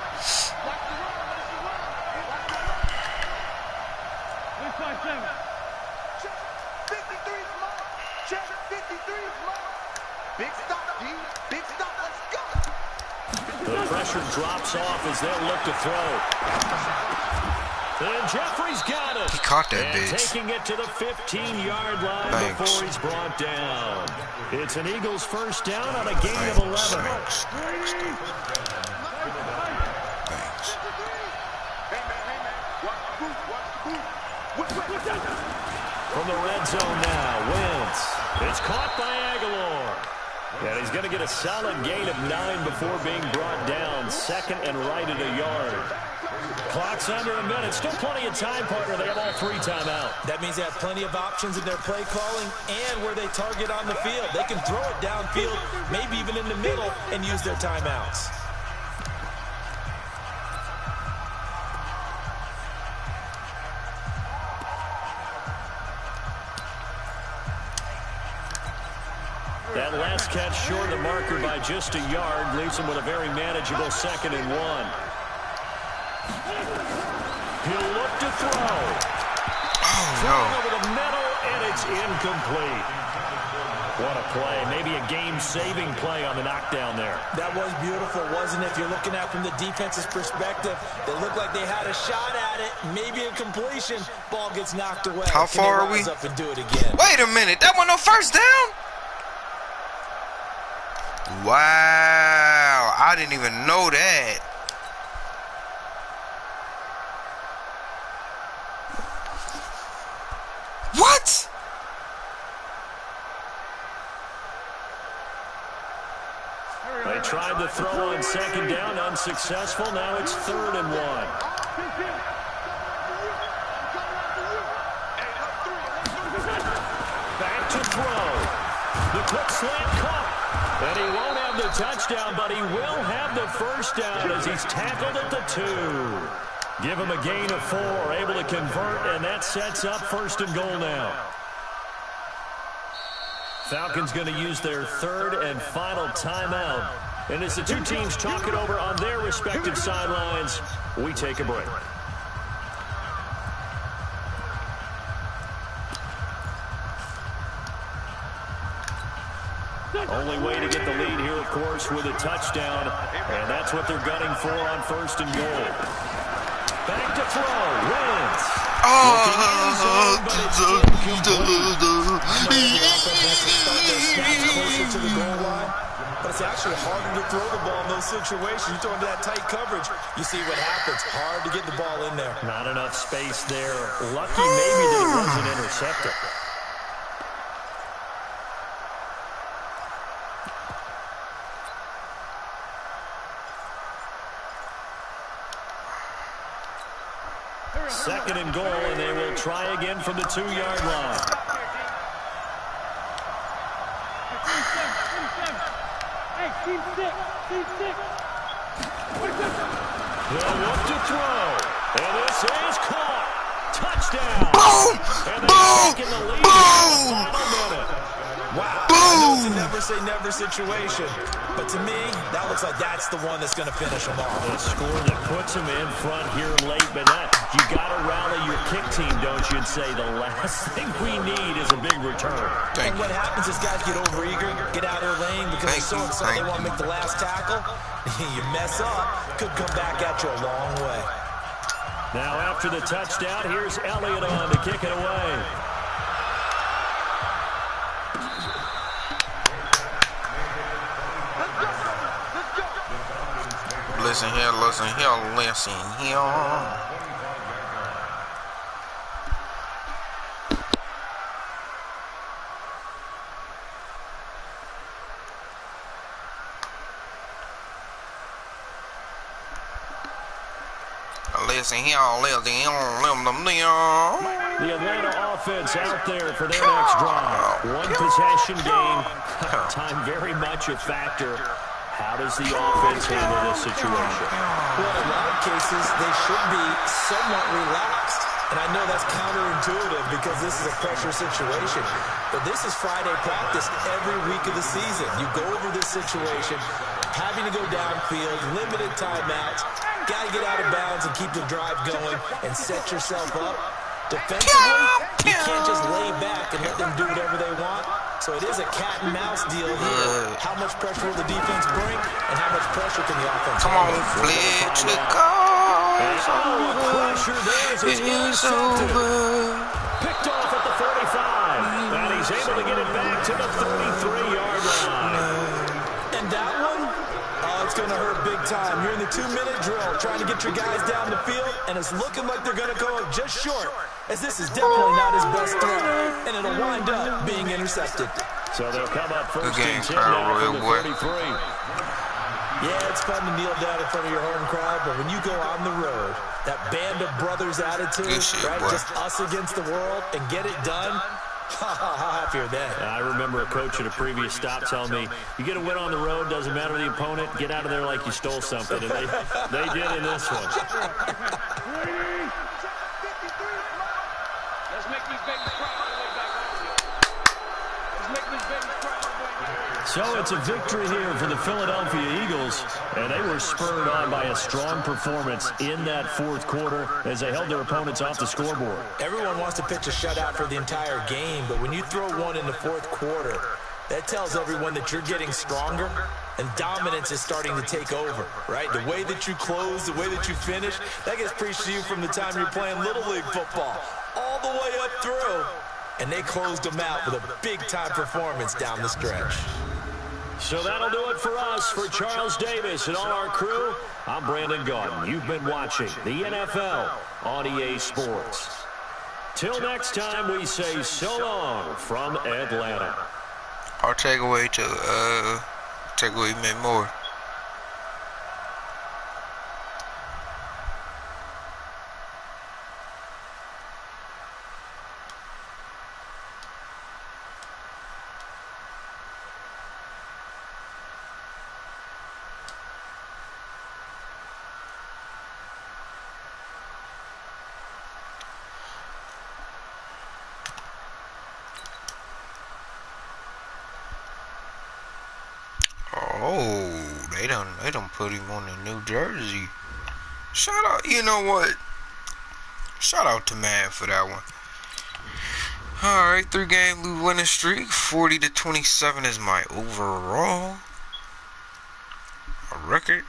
The pressure drops off as they'll look to throw. And Jeffrey's got it. He caught that and bitch. Taking it to the 15-yard line before he's brought down. It's an Eagles first down on a gain of 11. Thanks. From the red zone now, Wentz. It's caught by Aguilar. And he's going to get a solid gain of 9 before being brought down. 2nd and right at a yard. Clock's under a minute. Still plenty of time, partner. They have all 3 timeout. That means they have plenty of options in their play calling and where they target on the field. They can throw it downfield, maybe even in the middle, and use their timeouts. That last catch short of the marker by just a yard leaves him with a very manageable 2nd and 1. He'll look to throw. Oh, Thrown over the middle, and it's incomplete. What a play. Maybe a game-saving play on the knockdown there. That was beautiful, wasn't it? If you're looking at it from the defense's perspective, they looked like they had a shot at it. Maybe a completion. Ball gets knocked away. How far are we? Up and do it again? Wait a minute. That wasn't no first down? Wow. I didn't even know that. What? They tried the throw on second down, unsuccessful. Now it's 3rd and 1. Back to throw. The quick slant caught. And he won't have the touchdown, but he will have the first down as he's tackled at the 2. Give him a gain of 4, able to convert, and that sets up 1st and goal now. Falcons going to use their 3rd and final timeout. And as the two teams talk it over on their respective sidelines, we take a break. Only way to get the lead here, of course, with a touchdown. And that's what they're gunning for on 1st and goal. Back to throw. Wins. Closer to the goal line, but it's actually harder to throw the ball in those situations. You throw into that tight coverage, you see what happens. Hard to get the ball in there. Not enough space there. Lucky maybe that it wasn't intercepted. Second and goal, and they will try again from the 2-yard line. They'll look to throw, and this is caught. Touchdown. Boom! And Boom! taking the lead Boom! in the final minute. Wow. Boom! It's a never-say-never situation. But to me, that looks like that's the one that's going to finish them off. The score that puts them in front here late, but you got to rally your kick team, don't you, and say the last thing we need is a big return. And what happens is guys get overeager, get out of their lane because they're so excited they want to make the last tackle. You mess up, could come back at you a long way. Now after the touchdown, here's Elliott on to kick it away. Listen here, listen here, listen here. Listen here, listen here, listen here. The Atlanta offense out there for their next drive. One possession game. Time very much a factor. How does the offense handle this situation? Well, in a lot of cases, they should be somewhat relaxed. And I know that's counterintuitive because this is a pressure situation. But this is Friday practice every week of the season. You go over this situation, having to go downfield, limited timeouts, got to get out of bounds and keep the drive going and set yourself up. Defensively, you can't just lay back and let them do whatever they want. So it is a cat and mouse deal here. How much pressure will the defense bring and how much pressure can the offense bring? Come on, Fletcher, go. Pressure there as it's intercepted. Picked off at the 45. And he's able to get it back to the 33-yard line. And that one, it's going to hurt big time. You're in the 2-minute drill trying to get your guys down the field, and it's looking like they're going to go just short, as this is definitely not his best throw, and it'll wind up being intercepted. So they'll come up first and 10 Kyle now Royal, from the boy. 33. Yeah, it's fun to kneel down in front of your home crowd, but when you go on the road, that band of brothers attitude, Good shit, right? boy. Just us against the world and get it done. How happy are they? I remember a coach at a previous stop telling me, you get a win on the road, doesn't matter the opponent, get out of there like you stole something. And they did in this one. Let's make these babies cry all the way back home. Let's make these babies cry all the way back home. So it's a victory here for the Philadelphia Eagles, and they were spurred on by a strong performance in that fourth quarter as they held their opponents off the scoreboard. Everyone wants to pitch a shutout for the entire game, but when you throw one in the fourth quarter, That tells everyone that you're getting stronger and dominance is starting to take over, right? The way that you close, the way that you finish, that gets preached to you from the time you're playing Little League football all the way up through. And they closed them out with a big-time performance down the stretch. So that'll do it for us. For Charles Davis and all our crew, I'm Brandon Gaudin. You've been watching the NFL on EA Sports. Till next time, we say so long from Atlanta. I'll take away Mint More. Oh, they done put him on the New Jersey. Shout out, you know what? Shout out to Madden for that one. Alright, 3-game winning streak. 40-27 is my overall record.